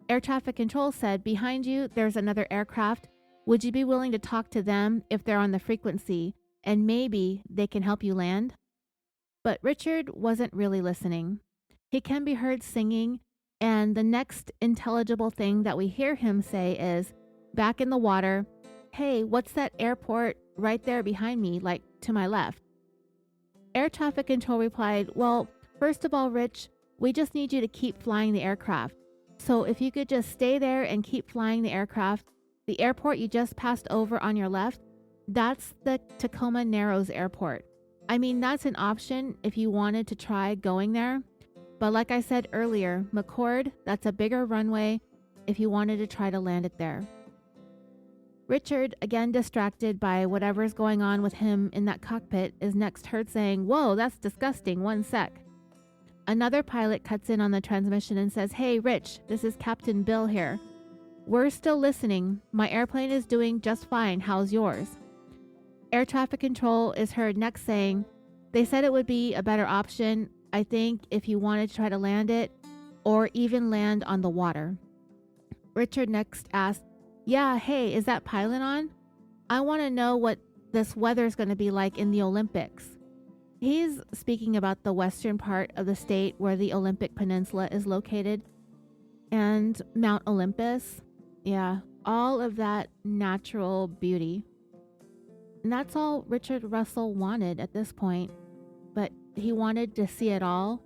air traffic control said, behind you, there's another aircraft. Would you be willing to talk to them if they're on the frequency and maybe they can help you land? But Richard wasn't really listening. He can be heard singing, and the next intelligible thing that we hear him say is, back in the water, hey, what's that airport right there behind me, like to my left? Air traffic control replied, well, first of all, Rich, we just need you to keep flying the aircraft. So if you could just stay there and keep flying the aircraft, the airport you just passed over on your left, that's the Tacoma Narrows Airport. I mean, that's an option if you wanted to try going there. But like I said earlier, McCord, that's a bigger runway if you wanted to try to land it there. Richard, again distracted by whatever's going on with him in that cockpit, is next heard saying, whoa, that's disgusting, 1 sec. Another pilot cuts in on the transmission and says, hey, Rich, this is Captain Bill here. We're still listening. My airplane is doing just fine. How's yours? Air traffic control is heard next saying, they said it would be a better option, I think, if you wanted to try to land it or even land on the water. Richard next asked, yeah, hey, is that pilot on? I want to know what this weather's going to be like in the Olympics. He's speaking about the western part of the state where the Olympic Peninsula is located and Mount Olympus. Yeah, all of that natural beauty. And that's all Richard Russell wanted at this point, but he wanted to see it all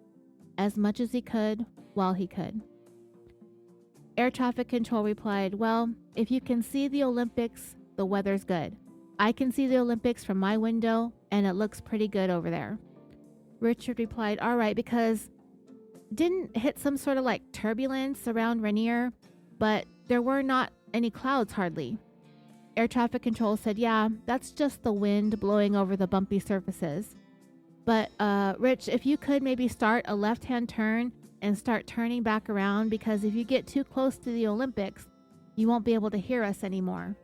as much as he could while he could. Air traffic control replied, well, if you can see the Olympics, the weather's good. I can see the Olympics from my window and it looks pretty good over there. Richard replied, all right, because didn't hit some sort of like turbulence around Rainier, but there were not any clouds hardly. Air traffic control said, yeah, that's just the wind blowing over the bumpy surfaces. But Rich, if you could maybe start a left-hand turn and start turning back around, because if you get too close to the Olympics, you won't be able to hear us anymore.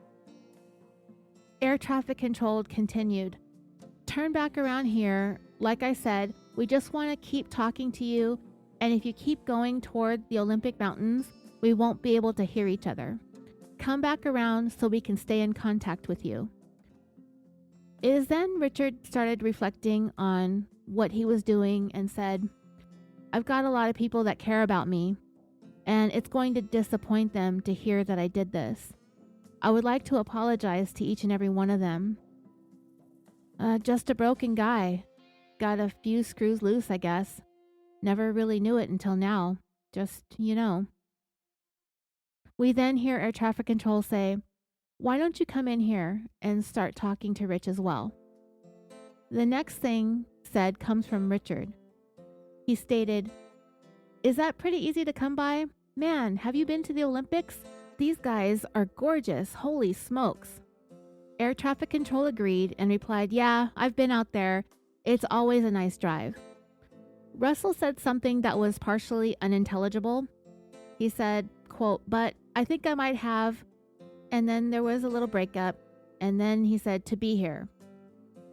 Air traffic control continued. Turn back around here. Like I said, we just want to keep talking to you, and if you keep going toward the Olympic Mountains, we won't be able to hear each other. Come back around so we can stay in contact with you. It is then Richard started reflecting on what he was doing and said, I've got a lot of people that care about me, and it's going to disappoint them to hear that I did this. I would like to apologize to each and every one of them. Just a broken guy. Got a few screws loose, I guess. Never really knew it until now. Just, We then hear air traffic control say, why don't you come in here and start talking to Rich as well? The next thing said comes from Richard. He stated, is that pretty easy to come by? Man, have you been to the Olympics? These guys are gorgeous, holy smokes. Air traffic control agreed and replied, yeah, I've been out there. It's always a nice drive. Russell said something that was partially unintelligible. He said, quote, but I think I might have, and then there was a little breakup, and then he said, to be here.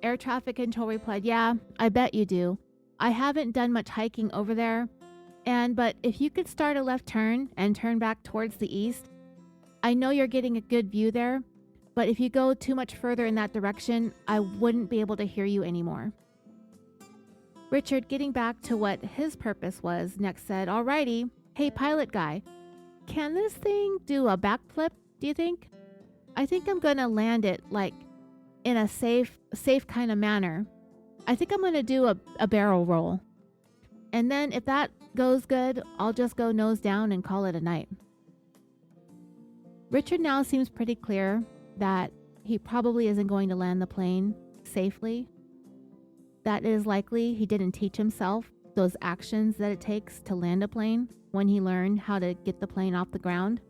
Air traffic control replied, yeah, I bet you do. I haven't done much hiking over there, but if you could start a left turn and turn back towards the east, I know you're getting a good view there, but if you go too much further in that direction, I wouldn't be able to hear you anymore. Richard, getting back to what his purpose was, next said, alrighty, hey pilot guy, can this thing do a backflip, do you think? I think I'm gonna land it like in a safe kind of manner. I think I'm gonna do a barrel roll. And then if that goes good, I'll just go nose down and call it a night. Richard now seems pretty clear that he probably isn't going to land the plane safely. That is likely he didn't teach himself those actions that it takes to land a plane when he learned how to get the plane off the ground.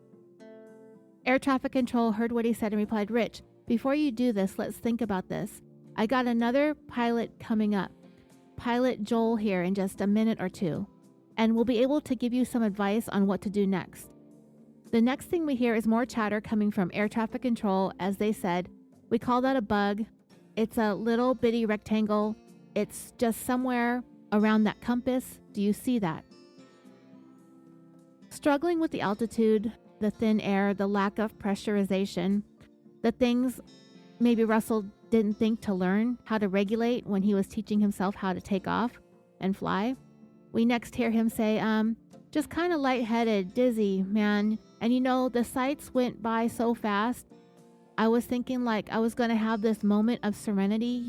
Air traffic control heard what he said and replied, Rich, before you do this, let's think about this. I got another pilot coming up. Pilot Joel here in just a minute or two, and we'll be able to give you some advice on what to do next. The next thing we hear is more chatter coming from air traffic control as they said, we call that a bug. It's a little bitty rectangle. It's just somewhere around that compass. Do you see that? Struggling with the altitude, the thin air, the lack of pressurization, the things maybe Russell didn't think to learn how to regulate when he was teaching himself how to take off and fly. We next hear him say, just kind of lightheaded, dizzy, man. And the sights went by so fast. I was thinking like I was going to have this moment of serenity,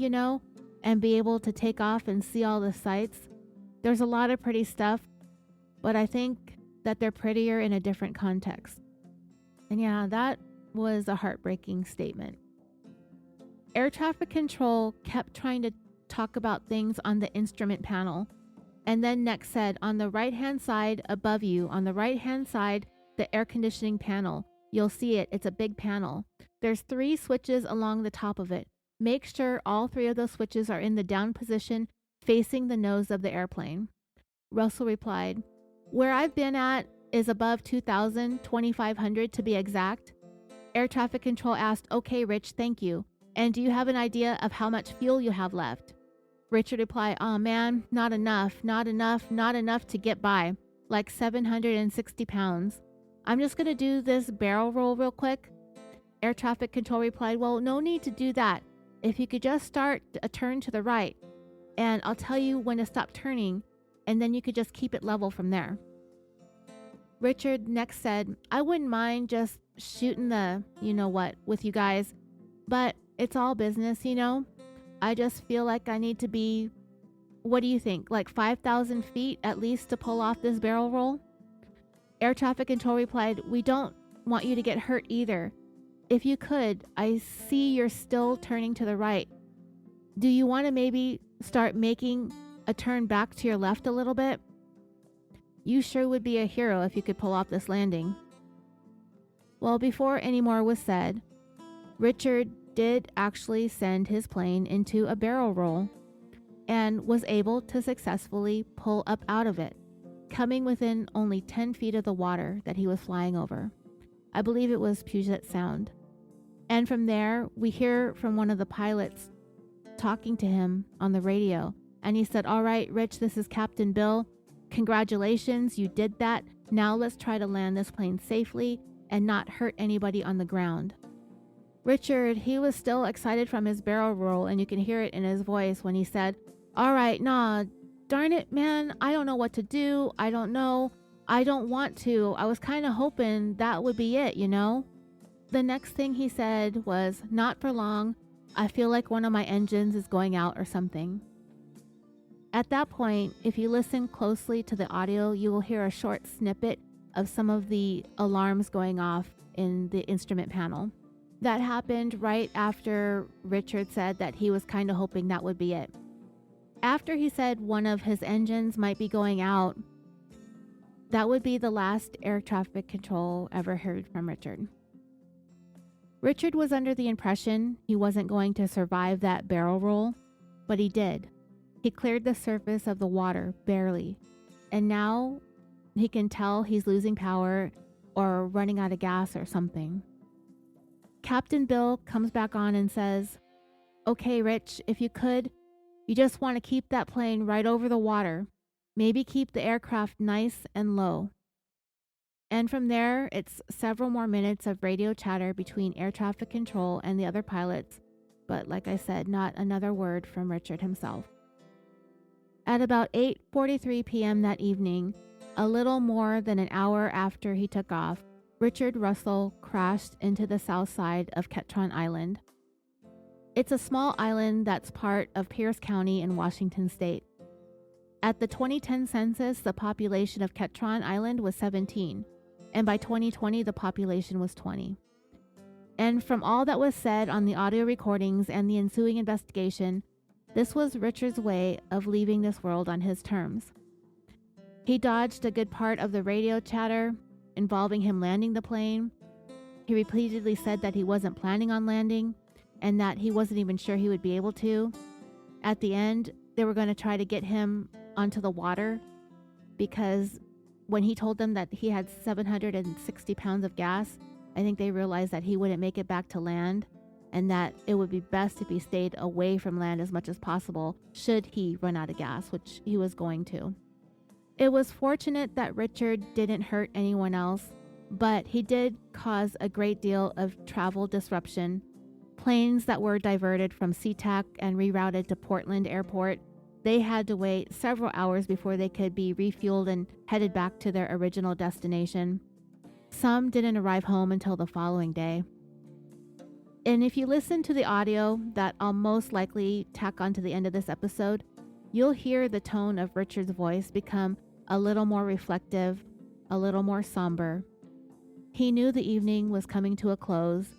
and be able to take off and see all the sights. There's a lot of pretty stuff, but I think that they're prettier in a different context. And yeah, that was a heartbreaking statement. Air traffic control kept trying to talk about things on the instrument panel, and then next said, on the right-hand side above you, on the right-hand side, the air conditioning panel, you'll see it. It's a big panel. There's 3 switches along the top of it. Make sure all 3 of those switches are in the down position facing the nose of the airplane. Russell replied, where I've been at is above 2,000, 2,500 to be exact. Air traffic control asked, okay, Rich, thank you. And do you have an idea of how much fuel you have left? Richard replied, oh man, not enough to get by, like 760 pounds. I'm just going to do this barrel roll real quick. Air traffic control replied, well, no need to do that. If you could just start a turn to the right, and I'll tell you when to stop turning, and then you could just keep it level from there. Richard next said, I wouldn't mind just shooting the you-know-what with you guys, but it's all business, I just feel like I need to be, what do you think, like 5,000 feet at least to pull off this barrel roll? Air traffic control replied, we don't want you to get hurt either. If you could, I see you're still turning to the right. Do you want to maybe start making a turn back to your left a little bit? You sure would be a hero if you could pull off this landing. Well, before any more was said, Richard did actually send his plane into a barrel roll. and was able to successfully pull up out of it, coming within only 10 feet of the water that he was flying over. I believe it was Puget Sound. And from there, we hear from one of the pilots talking to him on the radio. And he said, "All right, Rich, this is Captain Bill. Congratulations, you did that. Now let's try to land this plane safely and not hurt anybody on the ground." Richard, he was still excited from his barrel roll, and you can hear it in his voice when he said, "All right, nah, darn it, man, I don't know what to do. I don't know. I don't want to. I was kind of hoping that would be it, you know?" The next thing he said was, "Not for long. I feel like one of my engines is going out or something." At that point, if you listen closely to the audio, you will hear a short snippet of some of the alarms going off in the instrument panel. That happened right after Richard said that he was kind of hoping that would be it. After he said one of his engines might be going out, that would be the last air traffic control ever heard from Richard. Richard was under the impression he wasn't going to survive that barrel roll, but he did. He cleared the surface of the water, barely, and now he can tell he's losing power or running out of gas or something. Captain Bill comes back on and says, "Okay, Rich, if you could, you just want to keep that plane right over the water. Maybe keep the aircraft nice and low." And from there, it's several more minutes of radio chatter between air traffic control and the other pilots, but like I said, not another word from Richard himself. At about 8:43 p.m. that evening, a little more than an hour after he took off, Richard Russell crashed into the south side of Ketron Island. It's a small island that's part of Pierce County in Washington State. At the 2010 census, the population of Ketron Island was 17, and by 2020, the population was 20. And from all that was said on the audio recordings and the ensuing investigation, this was Richard's way of leaving this world on his terms. He dodged a good part of the radio chatter involving him landing the plane. He repeatedly said that he wasn't planning on landing and that he wasn't even sure he would be able to. At the end, they were going to try to get him onto the water because when he told them that he had 760 pounds of gas, I think they realized that he wouldn't make it back to land and that it would be best if he stayed away from land as much as possible should he run out of gas, which he was going to. It was fortunate that Richard didn't hurt anyone else, but he did cause a great deal of travel disruption. Planes that were diverted from SeaTac and rerouted to Portland Airport, they had to wait several hours before they could be refueled and headed back to their original destination. Some didn't arrive home until the following day. And if you listen to the audio that I'll most likely tack onto the end of this episode, you'll hear the tone of Richard's voice become a little more reflective, a little more somber. He knew the evening was coming to a close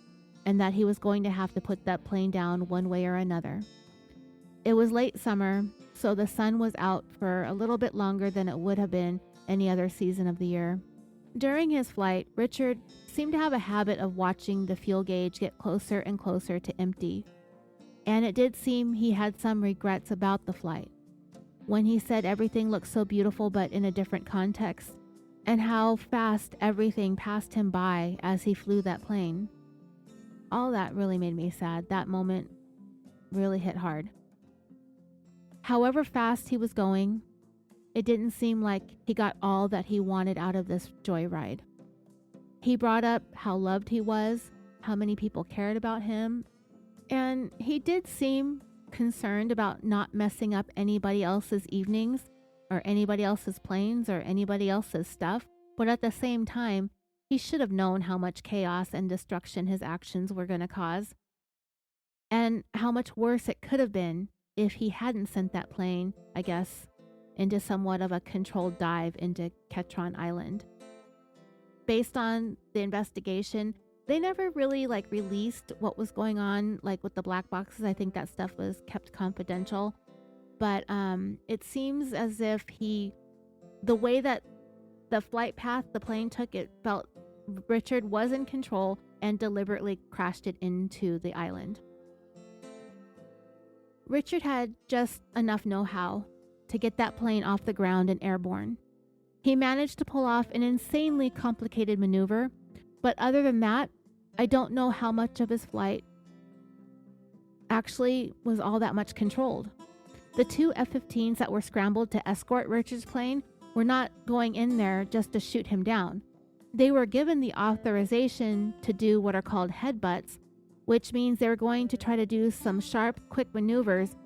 and that he was going to have to put that plane down one way or another. It was late summer, so the sun was out for a little bit longer than it would have been any other season of the year. During his flight, Richard seemed to have a habit of watching the fuel gauge get closer and closer to empty, and it did seem he had some regrets about the flight. When he said everything looked so beautiful but in a different context, and how fast everything passed him by as he flew that plane. All that really made me sad. That moment really hit hard. However fast he was going, it didn't seem like he got all that he wanted out of this joyride. He brought up how loved he was, how many people cared about him, and he did seem concerned about not messing up anybody else's evenings or anybody else's planes or anybody else's stuff, but at the same time, he should have known how much chaos and destruction his actions were going to cause, and how much worse it could have been if he hadn't sent that plane, I guess, into somewhat of a controlled dive into Ketron Island. Based on the investigation, they never really released what was going on, with the black boxes. I think that stuff was kept confidential. But it seems as if the way that the flight path the plane took, it felt Richard was in control and deliberately crashed it into the island. Richard had just enough know-how to get that plane off the ground and airborne. He managed to pull off an insanely complicated maneuver, but other than that, I don't know how much of his flight actually was all that much controlled. The two F-15s that were scrambled to escort Richard's plane were not going in there just to shoot him down. They were given the authorization to do what are called headbutts, which means they were going to try to do some sharp, quick maneuvers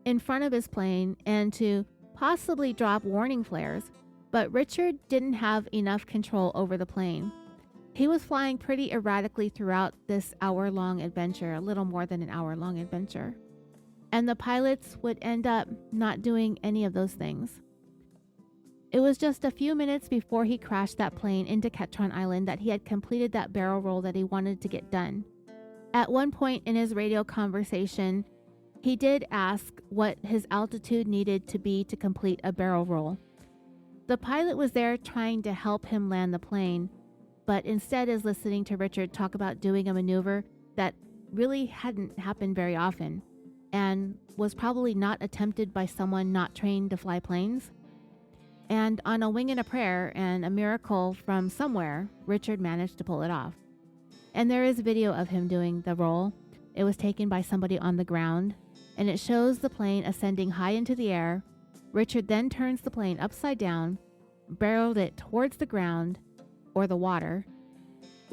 in front of his plane and to possibly drop warning flares, but Richard didn't have enough control over the plane. He was flying pretty erratically throughout this hour-long adventure, a little more than an hour-long adventure. And the pilots would end up not doing any of those things. It was just a few minutes before he crashed that plane into Ketron Island that he had completed that barrel roll that he wanted to get done. At one point in his radio conversation, he did ask what his altitude needed to be to complete a barrel roll. The pilot was there trying to help him land the plane, but instead is listening to Richard talk about doing a maneuver that really hadn't happened very often and was probably not attempted by someone not trained to fly planes. And on a wing and a prayer and a miracle from somewhere, Richard managed to pull it off. And there is video of him doing the roll. It was taken by somebody on the ground, and it shows the plane ascending high into the air. Richard then turns the plane upside down, barreled it towards the ground, or the water,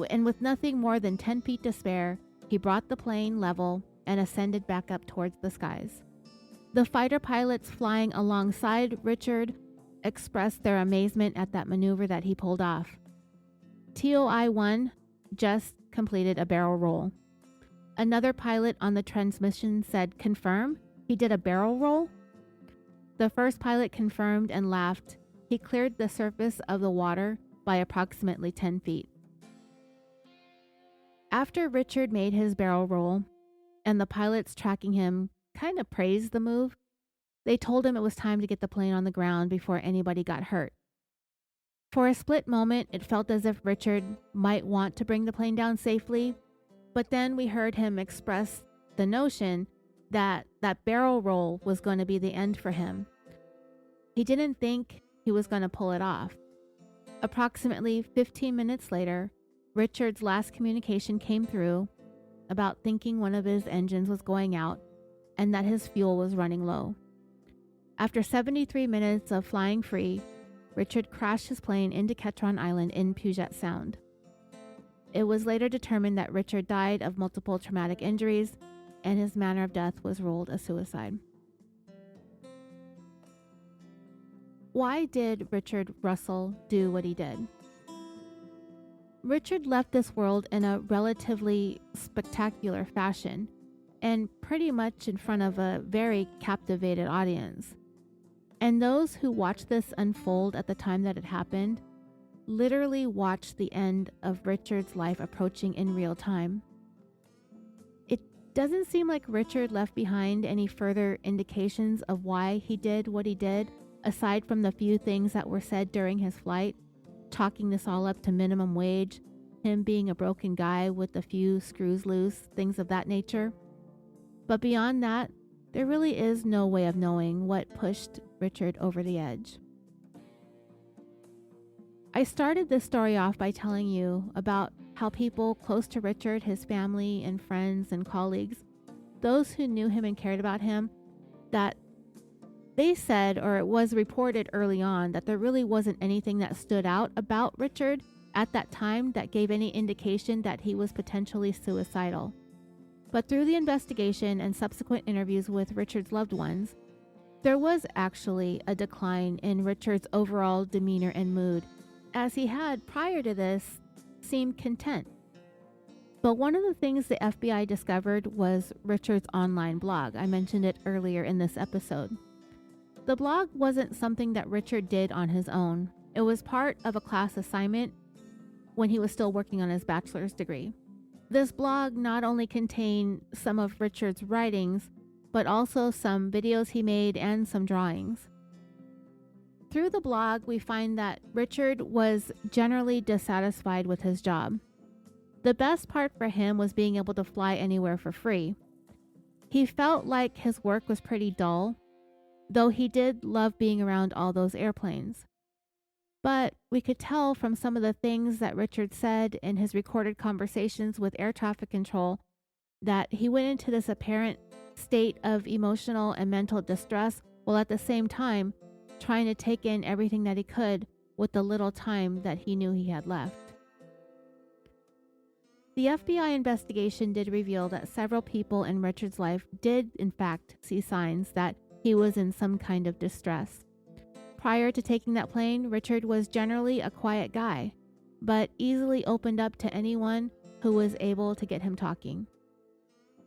and with nothing more than 10 feet to spare, he brought the plane level and ascended back up towards the skies. The fighter pilots flying alongside Richard expressed their amazement at that maneuver that he pulled off. TOI-1 just completed a barrel roll. Another pilot on the transmission said, "Confirm? He did a barrel roll?" The first pilot confirmed and laughed. He cleared the surface of the water by approximately 10 feet. After Richard made his barrel roll and the pilots tracking him kind of praised the move, they told him it was time to get the plane on the ground before anybody got hurt. For a split moment, it felt as if Richard might want to bring the plane down safely, but then we heard him express the notion that that barrel roll was going to be the end for him. He didn't think he was going to pull it off. Approximately 15 minutes later, Richard's last communication came through about thinking one of his engines was going out and that his fuel was running low. After 73 minutes of flying free, Richard crashed his plane into Ketron Island in Puget Sound. It was later determined that Richard died of multiple traumatic injuries, and his manner of death was ruled a suicide. Why did Richard Russell do what he did? Richard left this world in a relatively spectacular fashion, and pretty much in front of a very captivated audience. And those who watched this unfold at the time that it happened literally watched the end of Richard's life approaching in real time. It doesn't seem like Richard left behind any further indications of why he did what he did, aside from the few things that were said during his flight, chalking this all up to minimum wage, him being a broken guy with a few screws loose, things of that nature. But beyond that, there really is no way of knowing what pushed Richard over the edge. I started this story off by telling you about how people close to Richard, his family and friends and colleagues, those who knew him and cared about him, that they said, or it was reported early on, that there really wasn't anything that stood out about Richard at that time that gave any indication that he was potentially suicidal. But through the investigation and subsequent interviews with Richard's loved ones, there was actually a decline in Richard's overall demeanor and mood, as he had, prior to this, seemed content. But one of the things the FBI discovered was Richard's online blog. I mentioned it earlier in this episode. The blog wasn't something that Richard did on his own. It was part of a class assignment when he was still working on his bachelor's degree. This blog not only contained some of Richard's writings, but also some videos he made and some drawings. Through the blog, we find that Richard was generally dissatisfied with his job. The best part for him was being able to fly anywhere for free. He felt like his work was pretty dull, though he did love being around all those airplanes. But we could tell from some of the things that Richard said in his recorded conversations with air traffic control that he went into this apparent state of emotional and mental distress while at the same time trying to take in everything that he could with the little time that he knew he had left. The FBI investigation did reveal that several people in Richard's life did in fact see signs that he was in some kind of distress. Prior to taking that plane, Richard was generally a quiet guy, but easily opened up to anyone who was able to get him talking.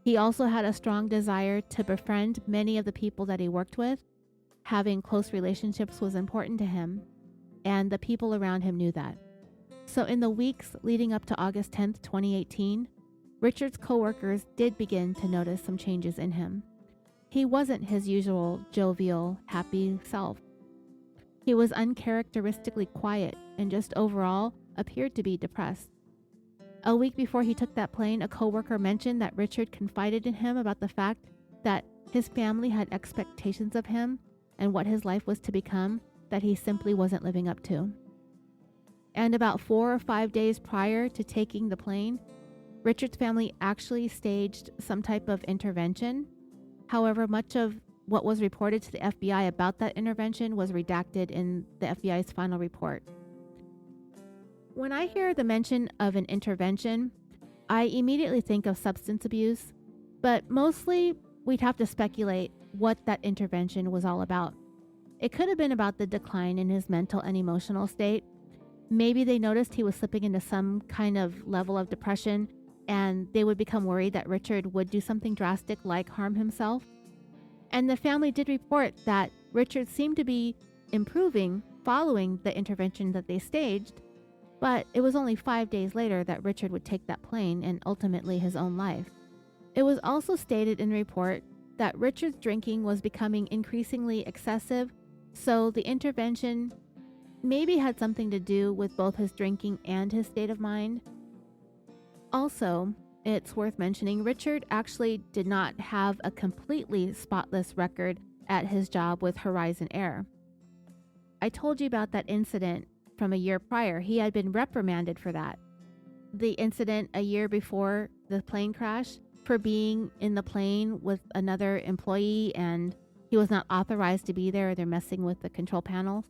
He also had a strong desire to befriend many of the people that he worked with. Having close relationships was important to him, and the people around him knew that. So in the weeks leading up to August 10th, 2018, Richard's coworkers did begin to notice some changes in him. He wasn't his usual jovial, happy self. He was uncharacteristically quiet and just overall appeared to be depressed. A week before he took that plane, a coworker mentioned that Richard confided in him about the fact that his family had expectations of him and what his life was to become that he simply wasn't living up to. And about 4 or 5 days prior to taking the plane, Richard's family actually staged some type of intervention. However, much of what was reported to the FBI about that intervention was redacted in the FBI's final report. When I hear the mention of an intervention, I immediately think of substance abuse, but mostly we'd have to speculate what that intervention was all about. It could have been about the decline in his mental and emotional state. Maybe they noticed he was slipping into some kind of level of depression, and they would become worried that Richard would do something drastic like harm himself. And the family did report that Richard seemed to be improving following the intervention that they staged, but it was only 5 days later that Richard would take that plane and ultimately his own life. It was also stated in the report that Richard's drinking was becoming increasingly excessive, so the intervention maybe had something to do with both his drinking and his state of mind. Also, it's worth mentioning, Richard actually did not have a completely spotless record at his job with Horizon Air. I told you about that incident from a year prior. He had been reprimanded for that. The incident a year before the plane crash, for being in the plane with another employee and he was not authorized to be there. They're messing with the control panels,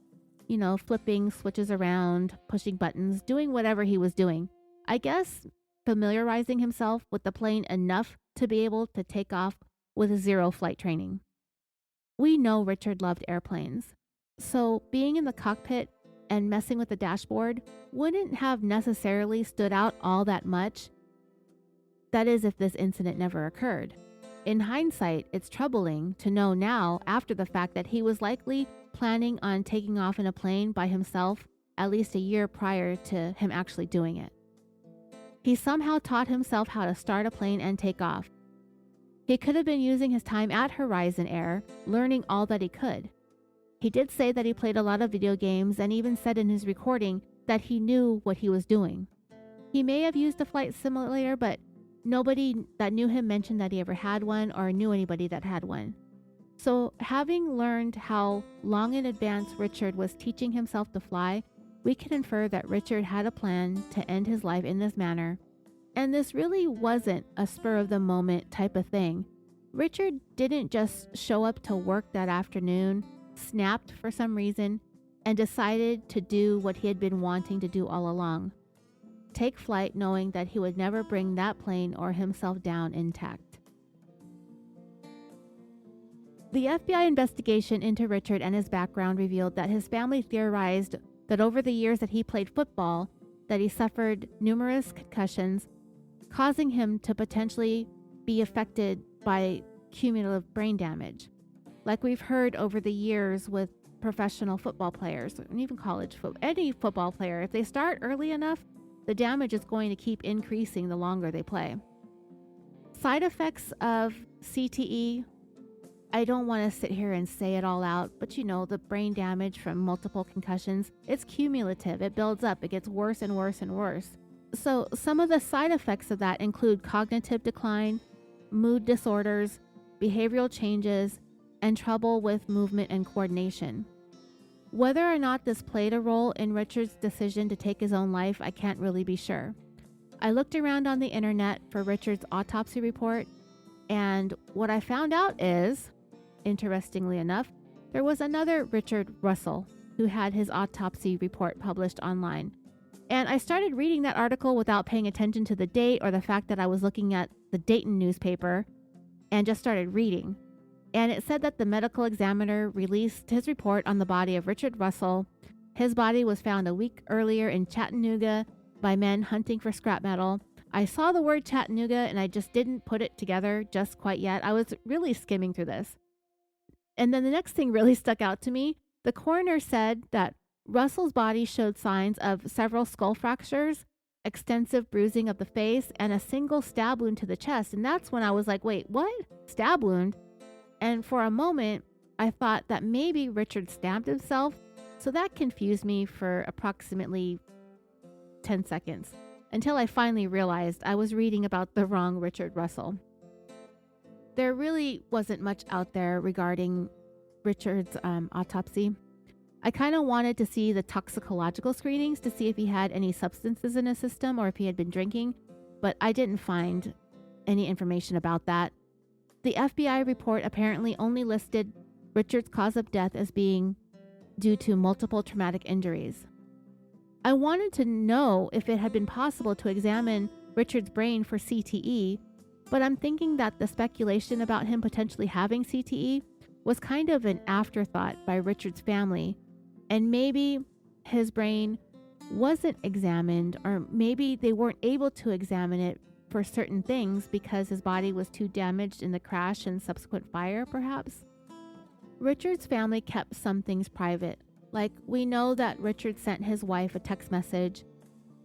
flipping switches around, pushing buttons, doing whatever he was doing. I guess familiarizing himself with the plane enough to be able to take off with zero flight training. We know Richard loved airplanes, so being in the cockpit and messing with the dashboard wouldn't have necessarily stood out all that much. That is, if this incident never occurred. In hindsight, it's troubling to know now, after the fact, that he was likely planning on taking off in a plane by himself at least a year prior to him actually doing it. He somehow taught himself how to start a plane and take off. He could have been using his time at Horizon Air, learning all that he could. He did say that he played a lot of video games and even said in his recording that he knew what he was doing. He may have used a flight simulator, but nobody that knew him mentioned that he ever had one or knew anybody that had one. So, having learned how long in advance Richard was teaching himself to fly, we can infer that Richard had a plan to end his life in this manner. And this really wasn't a spur-of-the-moment type of thing. Richard didn't just show up to work that afternoon, snapped for some reason, and decided to do what he had been wanting to do all along. Take flight knowing that he would never bring that plane or himself down intact. The FBI investigation into Richard and his background revealed that his family theorized that over the years that he played football, that he suffered numerous concussions, causing him to potentially be affected by cumulative brain damage. Like we've heard over the years with professional football players, and even any football player, if they start early enough, the damage is going to keep increasing the longer they play. Side effects of CTE, I don't want to sit here and say it all out, but the brain damage from multiple concussions, it's cumulative. It builds up. It gets worse and worse and worse. So some of the side effects of that include cognitive decline, mood disorders, behavioral changes, and trouble with movement and coordination. Whether or not this played a role in Richard's decision to take his own life, I can't really be sure. I looked around on the internet for Richard's autopsy report, and what I found out is, interestingly enough, there was another Richard Russell who had his autopsy report published online. And I started reading that article without paying attention to the date or the fact that I was looking at the Dayton newspaper, and just started reading. And it said that the medical examiner released his report on the body of Richard Russell. His body was found a week earlier in Chattanooga by men hunting for scrap metal. I saw the word Chattanooga and I just didn't put it together just quite yet. I was really skimming through this. And then the next thing really stuck out to me. The coroner said that Russell's body showed signs of several skull fractures, extensive bruising of the face, and a single stab wound to the chest. And that's when I was like, wait, what? Stab wound? And for a moment, I thought that maybe Richard stabbed himself. So that confused me for approximately 10 seconds until I finally realized I was reading about the wrong Richard Russell. There really wasn't much out there regarding Richard's autopsy. I kind of wanted to see the toxicological screenings to see if he had any substances in his system or if he had been drinking, but I didn't find any information about that. The FBI report apparently only listed Richard's cause of death as being due to multiple traumatic injuries. I wanted to know if it had been possible to examine Richard's brain for CTE, but I'm thinking that the speculation about him potentially having CTE was kind of an afterthought by Richard's family, and maybe his brain wasn't examined, or maybe they weren't able to examine it for certain things because his body was too damaged in the crash and subsequent fire, perhaps. Richard's family kept some things private. Like, we know that Richard sent his wife a text message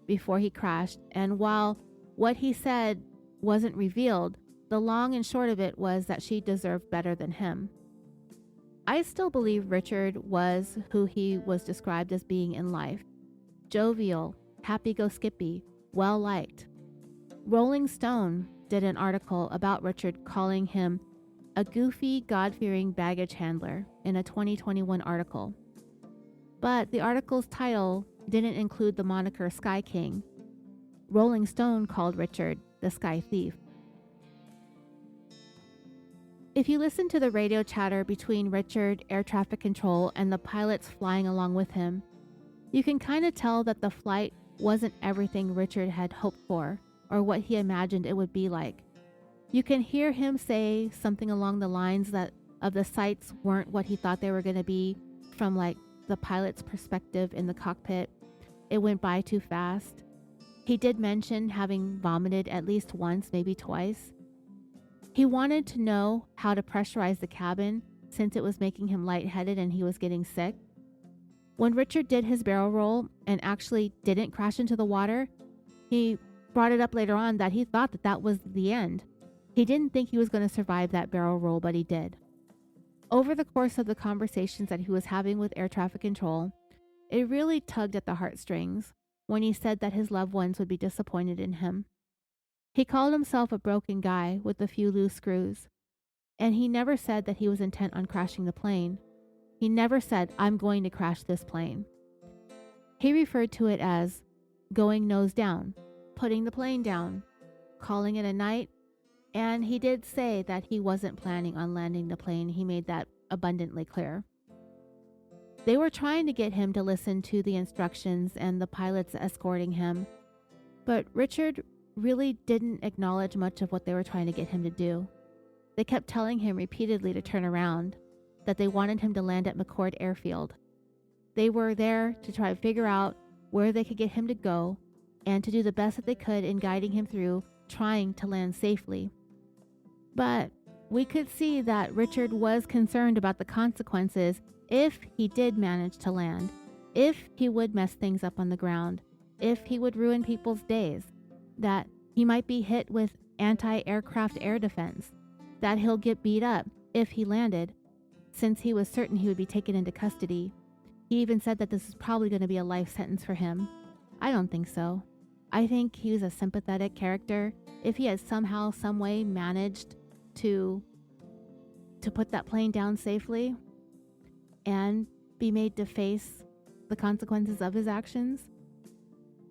before he crashed, and while what he said wasn't revealed, the long and short of it was that she deserved better than him. I still believe Richard was who he was described as being in life. Jovial, happy-go-skippy, well-liked. Rolling Stone did an article about Richard calling him a goofy, God-fearing baggage handler in a 2021 article. But the article's title didn't include the moniker Sky King. Rolling Stone called Richard the Sky Thief. If you listen to the radio chatter between Richard, air traffic control, and the pilots flying along with him, you can kind of tell that the flight wasn't everything Richard had hoped for or what he imagined it would be like. You can hear him say something along the lines that of the sights weren't what he thought they were going to be from like the pilot's perspective in the cockpit. It went by too fast. He did mention having vomited at least once, maybe twice. He wanted to know how to pressurize the cabin since it was making him lightheaded and he was getting sick. When Richard did his barrel roll and actually didn't crash into the water, he brought it up later on that he thought that that was the end. He didn't think he was going to survive that barrel roll, but he did. Over the course of the conversations that he was having with air traffic control, it really tugged at the heartstrings when he said that his loved ones would be disappointed in him. He called himself a broken guy with a few loose screws, and he never said that he was intent on crashing the plane. He never said, "I'm going to crash this plane." He referred to it as going nose down, putting the plane down, calling it a night, and he did say that he wasn't planning on landing the plane. He made that abundantly clear. They were trying to get him to listen to the instructions and the pilots escorting him, but Richard really didn't acknowledge much of what they were trying to get him to do. They kept telling him repeatedly to turn around, that they wanted him to land at McCord Airfield. They were there to try to figure out where they could get him to go and to do the best that they could in guiding him through trying to land safely. But we could see that Richard was concerned about the consequences if he did manage to land, if he would mess things up on the ground, if he would ruin people's days, that he might be hit with anti-aircraft air defense, that he'll get beat up if he landed, since he was certain he would be taken into custody. He even said that this is probably going to be a life sentence for him. I don't think so. I think he was a sympathetic character. If he had somehow, some way managed to to put that plane down safely and be made to face the consequences of his actions.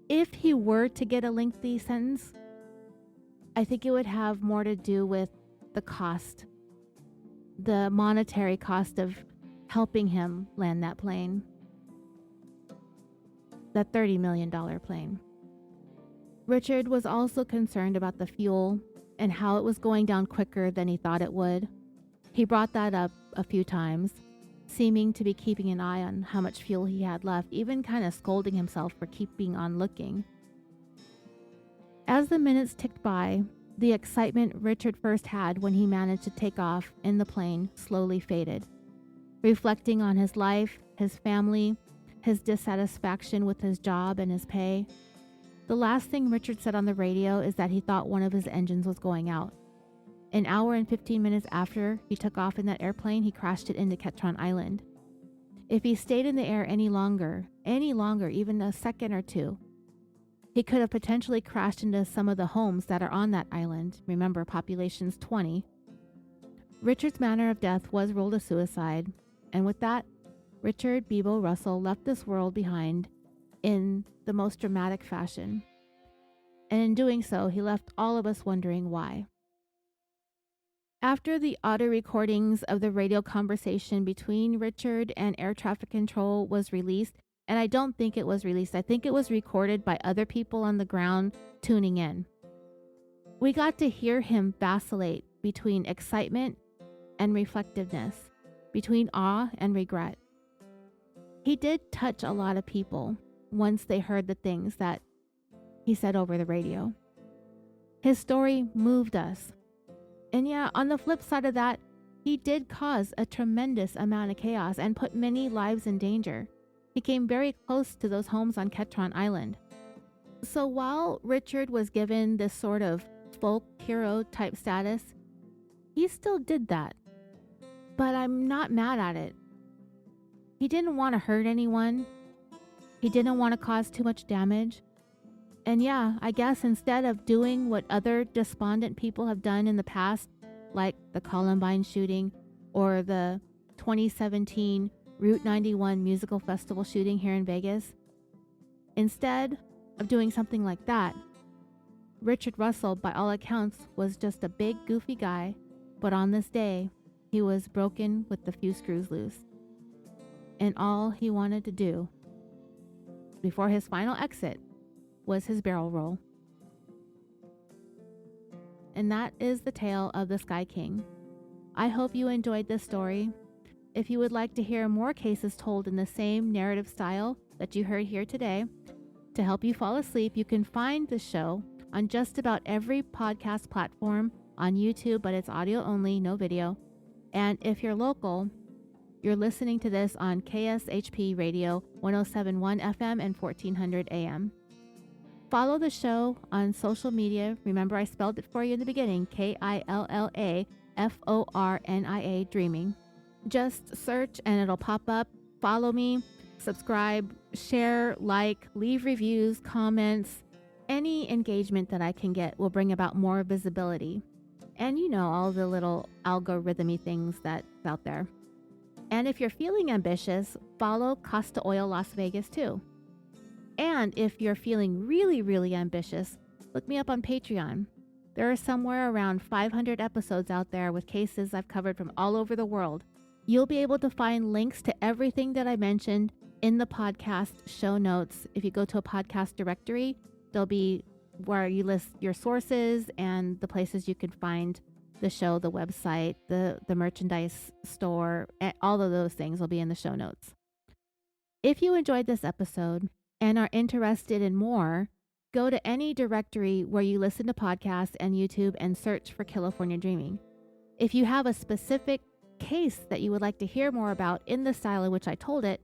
If he were to get a lengthy sentence, I think it would have more to do with the cost, the monetary cost of helping him land that plane, that $30 million plane. Richard was also concerned about the fuel and how it was going down quicker than he thought it would. He brought that up a few times, seeming to be keeping an eye on how much fuel he had left, even kind of scolding himself for keeping on looking. As the minutes ticked by, the excitement Richard first had when he managed to take off in the plane slowly faded. Reflecting on his life, his family, his dissatisfaction with his job and his pay, the last thing Richard said on the radio is that he thought one of his engines was going out. An hour and 15 minutes after he took off in that airplane, he crashed it into Ketron Island. If he stayed in the air any longer, even a second or two, he could have potentially crashed into some of the homes that are on that island. Remember, population's 20. Richard's manner of death was ruled a suicide, and with that, Richard Beebo Russell left this world behind in the most dramatic fashion. And in doing so, he left all of us wondering why. After the audio recordings of the radio conversation between Richard and air traffic control was released, and I don't think it was released, I think it was recorded by other people on the ground tuning in, we got to hear him vacillate between excitement and reflectiveness, between awe and regret. He did touch a lot of people once they heard the things that he said over the radio. His story moved us. And yeah, on the flip side of that, he did cause a tremendous amount of chaos and put many lives in danger. He came very close to those homes on Ketron Island. So while Richard was given this sort of folk hero type status, he still did that. But I'm not mad at it. He didn't want to hurt anyone. He didn't want to cause too much damage. And yeah, I guess instead of doing what other despondent people have done in the past, like the Columbine shooting or the 2017 Route 91 musical festival shooting here in Vegas, instead of doing something like that, Richard Russell, by all accounts, was just a big goofy guy, but on this day, he was broken with the few screws loose. And all he wanted to do before his final exit was his barrel roll. And that is the tale of the Sky King. I hope you enjoyed this story. If you would like to hear more cases told in the same narrative style that you heard here today, to help you fall asleep, you can find the show on just about every podcast platform on YouTube, but it's audio only, no video. And if you're local, you're listening to this on KSHP Radio 107.1 FM and 1400 AM. Follow the show on social media. Remember, I spelled it for you in the beginning, KILLAFORNIA, Dreaming. Just search and it'll pop up. Follow me, subscribe, share, like, leave reviews, comments. Any engagement that I can get will bring about more visibility. And you know, all the little algorithmy things that's out there. And if you're feeling ambitious, follow Costa Oil Las Vegas too. And if you're feeling really, really ambitious, look me up on Patreon. There are somewhere around 500 episodes out there with cases I've covered from all over the world. You'll be able to find links to everything that I mentioned in the podcast show notes. If you go to a podcast directory, there'll be where you list your sources and the places you can find the show, the website, the merchandise store, all of those things will be in the show notes. If you enjoyed this episode and are interested in more, go to any directory where you listen to podcasts and YouTube and search for Killafornia Dreaming. If you have a specific case that you would like to hear more about in the style in which I told it,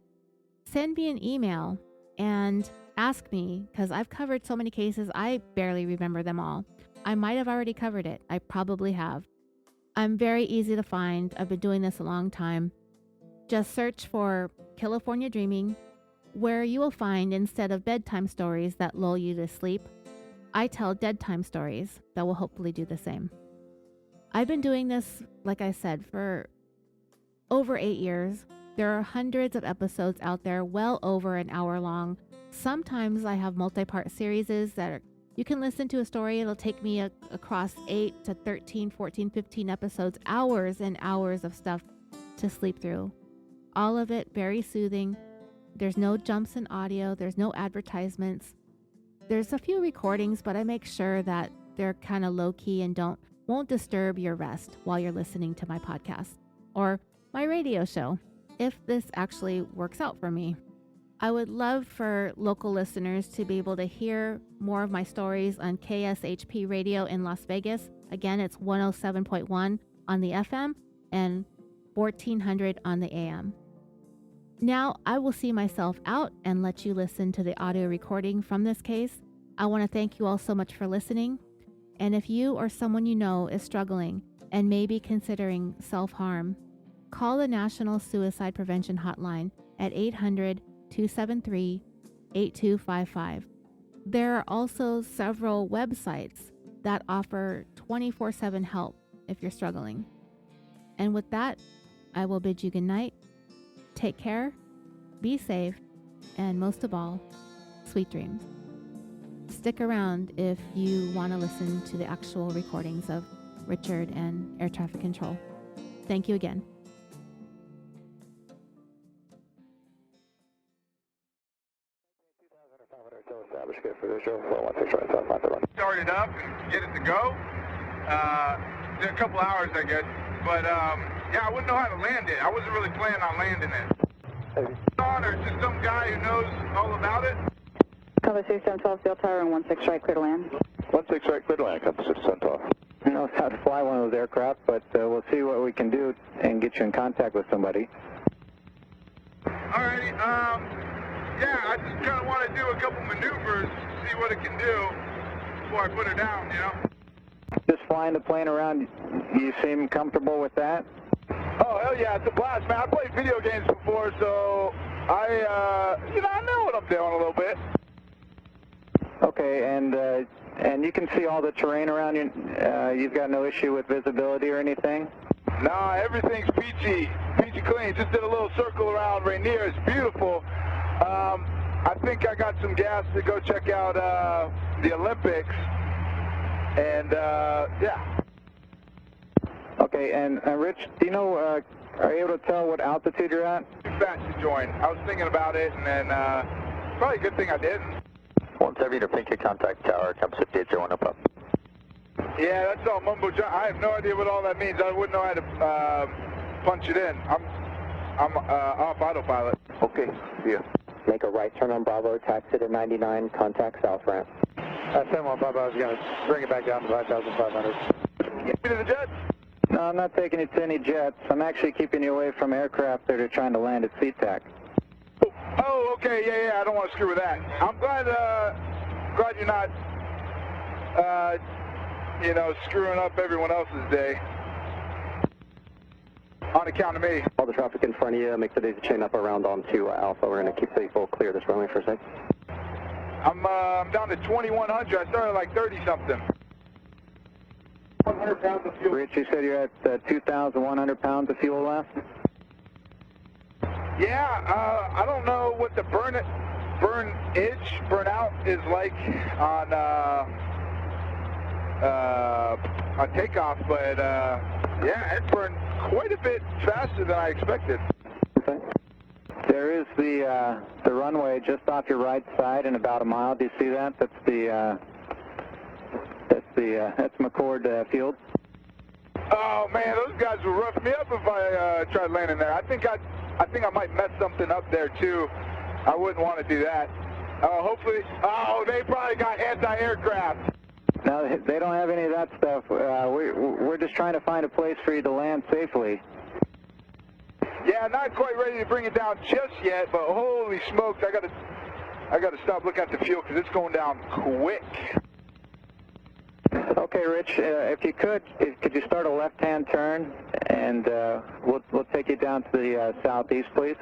send me an email and ask me, because I've covered so many cases, I barely remember them all. I might have already covered it. I probably have. I'm very easy to find. I've been doing this a long time. Just search for Killafornia Dreaming, where you will find, instead of bedtime stories that lull you to sleep, I tell dead-time stories that will hopefully do the same. I've been doing this, like I said, for over 8 years. There are hundreds of episodes out there, well over an hour long. Sometimes I have multi-part series that you can listen to a story. It'll take me across 8 to 13, 14, 15 episodes, hours and hours of stuff to sleep through. All of it very soothing. There's no jumps in audio. There's no advertisements. There's a few recordings, but I make sure that they're kind of low key and won't disturb your rest while you're listening to my podcast or my radio show, if this actually works out for me. I would love for local listeners to be able to hear more of my stories on KSHP radio in Las Vegas. Again, it's 107.1 on the FM and 1400 on the AM. Now I will see myself out and let you listen to the audio recording from this case. I want to thank you all so much for listening. And if you or someone you know is struggling and maybe considering self-harm, call the National Suicide Prevention Hotline at 800-273-8255. There are also several websites that offer 24/7 help if you're struggling. And with that, I will bid you good night. Take care, be safe, and most of all, sweet dreams. Stick around if you want to listen to the actual recordings of Richard and air traffic control. Thank you again. Started up and get it to go. Did a couple hours, I guess. But, yeah, I wouldn't know how to land it. I wasn't really planning on landing it. Or just some guy who knows all about it. Cover 6712, Field Tower, and 16 right, clear to land. 16 right, clear to land, Cover 6712. Who knows how to fly one of those aircraft, but we'll see what we can do and get you in contact with somebody. Alrighty, yeah, I just kind of want to do a couple maneuvers, see what it can do before I put her down, you know? Just flying the plane around, you seem comfortable with that? Oh, hell yeah, it's a blast, man. I played video games before, so I know what I'm doing a little bit. Okay, and you can see all the terrain around you. You've got no issue with visibility or anything? Nah, everything's peachy clean. Just did a little circle around Rainier. It's beautiful. I think I got some gas to go check out the Olympics. And, yeah. Okay, and Rich, do you know, are you able to tell what altitude you're at? Too fast to join. I was thinking about it, and then probably a good thing I didn't. 170 to Pinky, contact tower, Compass 5801 up. Yeah, that's all mumbo jumbo. I have no idea what all that means. I wouldn't know how to punch it in. I'm off autopilot. Okay, see ya. Make a right turn on Bravo, taxi to 99, contact south ramp. 715, I was going to bring it back down to 5,500. Get me to the jet? No, I'm not taking you to any jets. I'm actually keeping you away from aircraft that are trying to land at SeaTac. Oh, okay, yeah, I don't want to screw with that. I'm glad you're not, screwing up everyone else's day. On account of me. All the traffic in front of you, make the daisy chain up around onto Alpha. We're going to keep the full clear this runway for a sec. I'm down to 2,100. I started like 30-something. 100 pounds of fuel. Rich, you said you're at 2,100 pounds of fuel left? Yeah, I don't know what the burnout is like on takeoff, but yeah, it burned quite a bit faster than I expected. Okay. There is the runway just off your right side in about a mile. Do you see that? That's McCord Field. Oh man, those guys will rough me up if I tried landing there. I think I might mess something up there too. I wouldn't want to do that. Hopefully, they probably got anti-aircraft. No, they don't have any of that stuff. We're just trying to find a place for you to land safely. Yeah, not quite ready to bring it down just yet, but holy smokes, I gotta stop looking at the fuel because it's going down quick. Okay, Rich, if you could you start a left-hand turn, and we'll take you down to the southeast, please.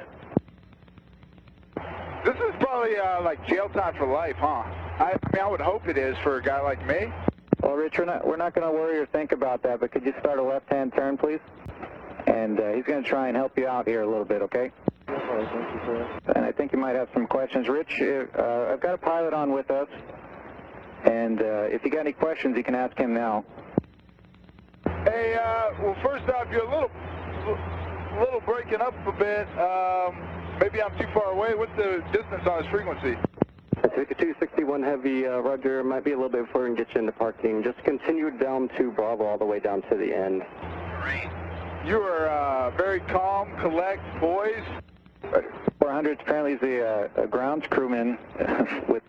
This is probably like jail time for life, huh? I mean, I would hope it is for a guy like me. Well, Rich, we're not going to worry or think about that, but could you start a left-hand turn, please? and he's going to try and help you out here a little bit, okay? And I think you might have some questions. Rich, I've got a pilot on with us, and if you got any questions, you can ask him now. Hey, well, first off, you're a little breaking up a bit. Maybe I'm too far away. What's the distance on his frequency? 5261 Heavy, Roger. Might be a little bit before we can get you into parking. Just continue down to Bravo all the way down to the end. You are very calm, collect, boys. 400 apparently is a grounds crewman with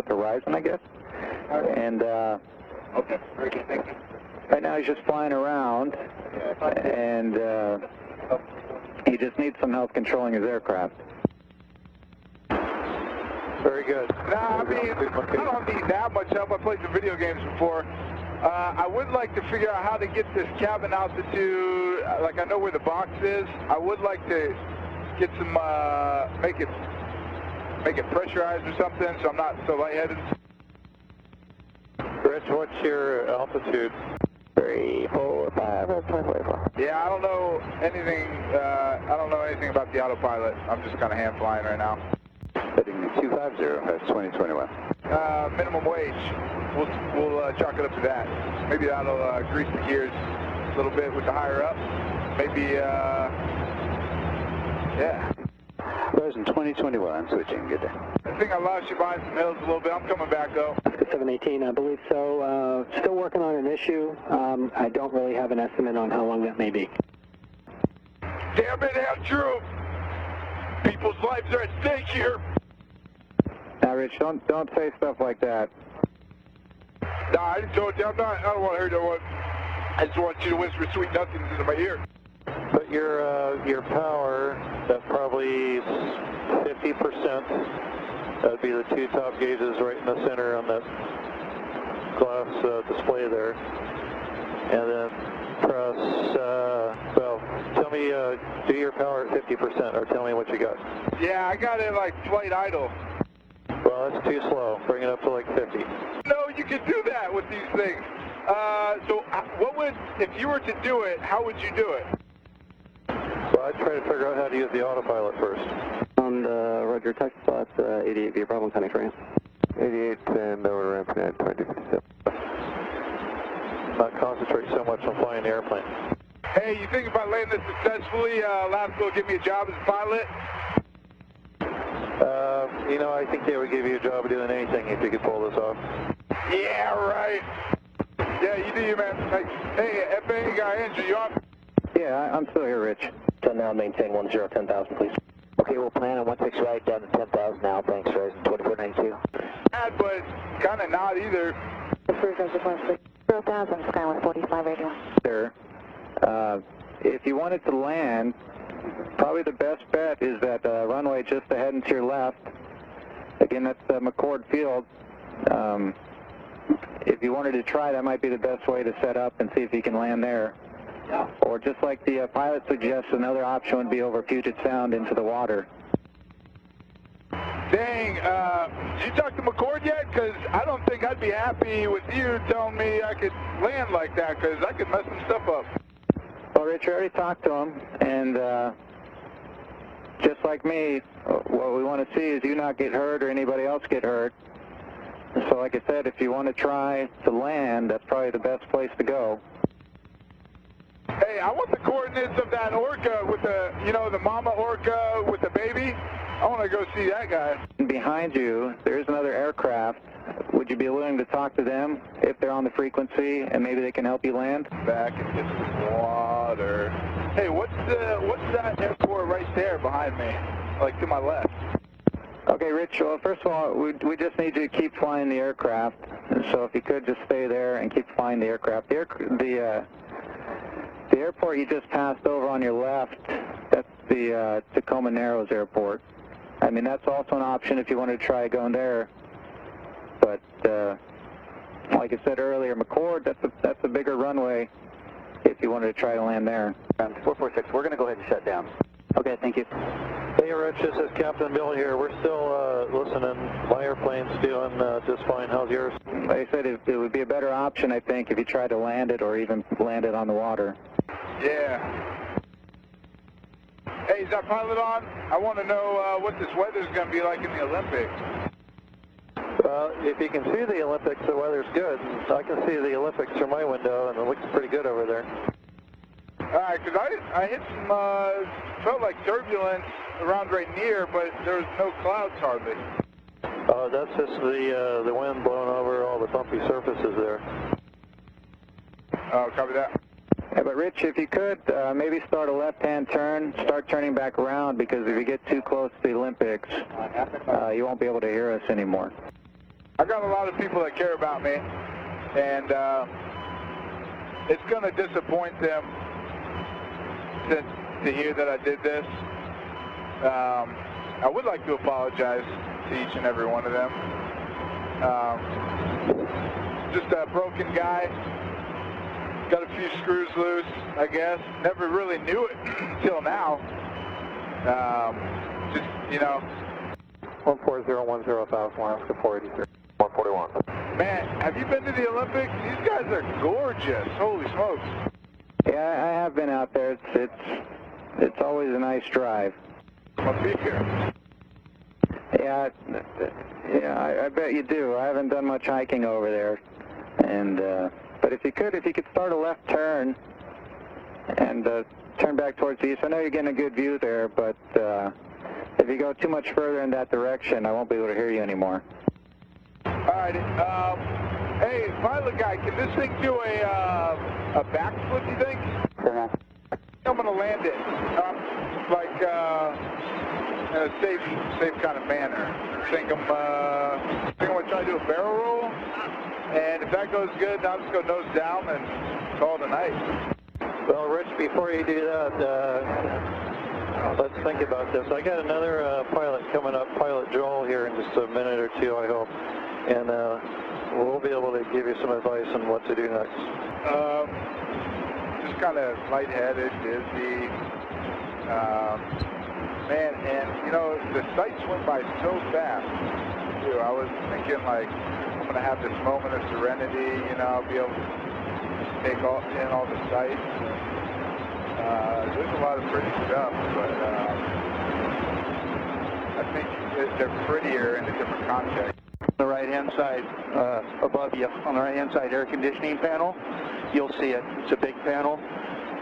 Horizon, I guess. And Okay, very good, thank you. right now he's just flying around, and he just needs some help controlling his aircraft. Very good. Nah, I mean, I don't need that much help. I played some video games before. I would like to figure out how to get this cabin altitude. Like, I know where the box is. I would like to get some, make it pressurized or something, so I'm not so lightheaded. Rich, what's your altitude? 3, 4, 5, 5. Yeah, I don't know anything. I don't know anything about the autopilot. I'm just kind of hand flying right now. Heading 250, that's 2021. Minimum wage. We'll chalk it up to that. Maybe that'll grease the gears a little bit with the higher up. Maybe, yeah. Horizon 2021, I'm switching. Good day. I think I lost you behind some hills a little bit. I'm coming back though. 718, I believe so. Still working on an issue. I don't really have an estimate on how long that may be. Damn it, Andrew! People's lives are at stake here. Now, Rich, don't say stuff like that. Nah, I didn't throw it down. I don't want to hear that one. I just want you to whisper sweet nothings into my ear. But your power, that's probably 50%. That'd be the two top gauges right in the center on that glass display there. And then press, well, tell me, do your power at 50% or tell me what you got. Yeah, I got it like flight idle. Well, that's too slow. Bring it up to like 50. No, you can do that with these things. So what would, if you were to do it, how would you do it? Well, I'd try to figure out how to use the autopilot first. On the Roger, taxi slots 88 via Bravo, County France. 88 and over ramp at 2057. Not concentrate so much on flying the airplane. Hey, you think if I land this successfully, Alaska will give me a job as a pilot? You know, I think they would give you a job of doing anything if you could pull this off. Yeah, right. Yeah, you do, man. Thanks. Hey, FAA guy, Andrew, you on? Yeah, I'm still here, Rich. So now maintain 1010,000, please. Okay, we'll plan on 16 right down to 10,000 now. Thanks, Horizon 2492. Bad, but kind of not either. 0,000, Skyward 4581. Sir, if you wanted to land, probably the best bet is that runway just ahead and to your left. Again, that's McCord Field. If you wanted to try, that might be the best way to set up and see if you can land there. Or just like the pilot suggests, another option would be over Puget Sound into the water. Dang, did you talk to McCord yet? Because I don't think I'd be happy with you telling me I could land like that, because I could mess some stuff up. Well, Rich, I already talked to him, and just like me, what we want to see is you not get hurt or anybody else get hurt. So like I said, if you want to try to land, that's probably the best place to go. Hey, I want the coordinates of that orca with the, you know, the mama orca with the baby. I want to go see that guy. Behind you, there's another aircraft. Would you be willing to talk to them if they're on the frequency and maybe they can help you land? Back into the water. Hey, what's that airport right there behind me? Like to my left. Okay, Rich, well, first of all, we just need you to keep flying the aircraft. So if you could just stay there and keep flying the aircraft. The airport you just passed over on your left, that's the Tacoma Narrows Airport. I mean, that's also an option if you wanted to try going there. But like I said earlier, McCord, that's a bigger runway if you wanted to try to land there. 446, we're going to go ahead and shut down. Okay, thank you. Hey, Rich, this is Captain Bill here. We're still listening. My airplane's doing just fine. How's yours? Like I said, it would be a better option, I think, if you tried to land it or even land it on the water. Yeah. Hey, is that pilot on? I want to know what this weather is going to be like in the Olympics. Well, if you can see the Olympics, the weather's good. I can see the Olympics through my window, and it looks pretty good over there. All right, because I hit some, felt like turbulence around right near, but there's no clouds hardly. Oh, that's just the wind blowing over all the bumpy surfaces there. Oh, copy that. Yeah, but Rich, if you could, maybe start a left-hand turn, start turning back around, because if you get too close to the Olympics, you won't be able to hear us anymore. I got a lot of people that care about me, and it's going to disappoint them to hear that I did this. I would like to apologize to each and every one of them. Just a broken guy. Got a few screws loose, I guess. Never really knew it until now. Just, you know. 14010 South Alaska 483. 141. Man, have you been to the Olympics? These guys are gorgeous. Holy smokes. Yeah, I have been out there. It's always a nice drive. Must be here. Yeah, I bet you do. I haven't done much hiking over there, and but if you could start a left turn and turn back towards the east. I know you're getting a good view there, but if you go too much further in that direction, I won't be able to hear you anymore. All right. Hey, pilot guy, can this thing do a backflip, you think? Sure. I'm going to land it, in a safe kind of manner. I think I'm going to try to do a barrel roll, and if that goes good, I'll just go nose down and call it a night. Well, Rich, before you do that, let's think about this. I got another pilot coming up, Pilot Joel, here in just a minute or two, I hope, and we'll be able to give you some advice on what to do next. Just kind of lightheaded, dizzy. Man, and you know, the sights went by so fast, too. I was thinking, like, I'm going to have this moment of serenity, you know, I'll be able to take in all the sights. There's a lot of pretty stuff, but I think they're prettier in a different context. On the right-hand side, above you, on the right-hand side air conditioning panel, you'll see it. It's a big panel.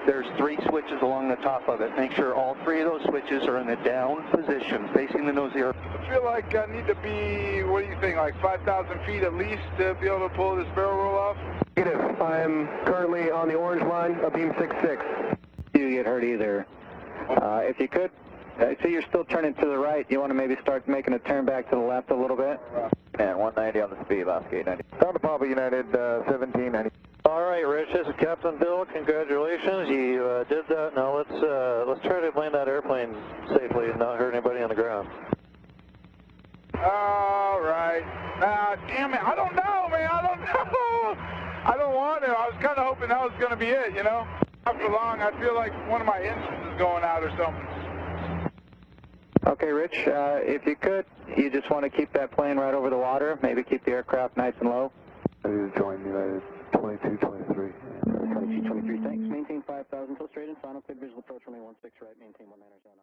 There's 3 switches along the top of it. Make sure all 3 of those switches are in the down position, facing the nose of the airplane. I feel like I need to be, what do you think, like 5,000 feet at least to be able to pull this barrel roll off? Negative. I'm currently on the orange line of beam 66. You get hurt either. If you could, I see you're still turning to the right. You want to maybe start making a turn back to the left a little bit? And 190 on the speed, Alaska 890. Down to Papa United, 1790. All right, Rich, this is Captain Bill. Congratulations, you did that. Now let's try to land that airplane safely and not hurt anybody on the ground. All right. Damn it, I don't know, man. I don't know. I don't want to. I was kind of hoping that was going to be it, you know? After long, I feel like one of my engines is going out or something. Okay, Rich, if you could, you just want to keep that plane right over the water, maybe keep the aircraft nice and low. Join United 2223. 2223, thanks. Maintain 5,000 till straight and final clear visual approach, runway 16 right, maintain 19 zone.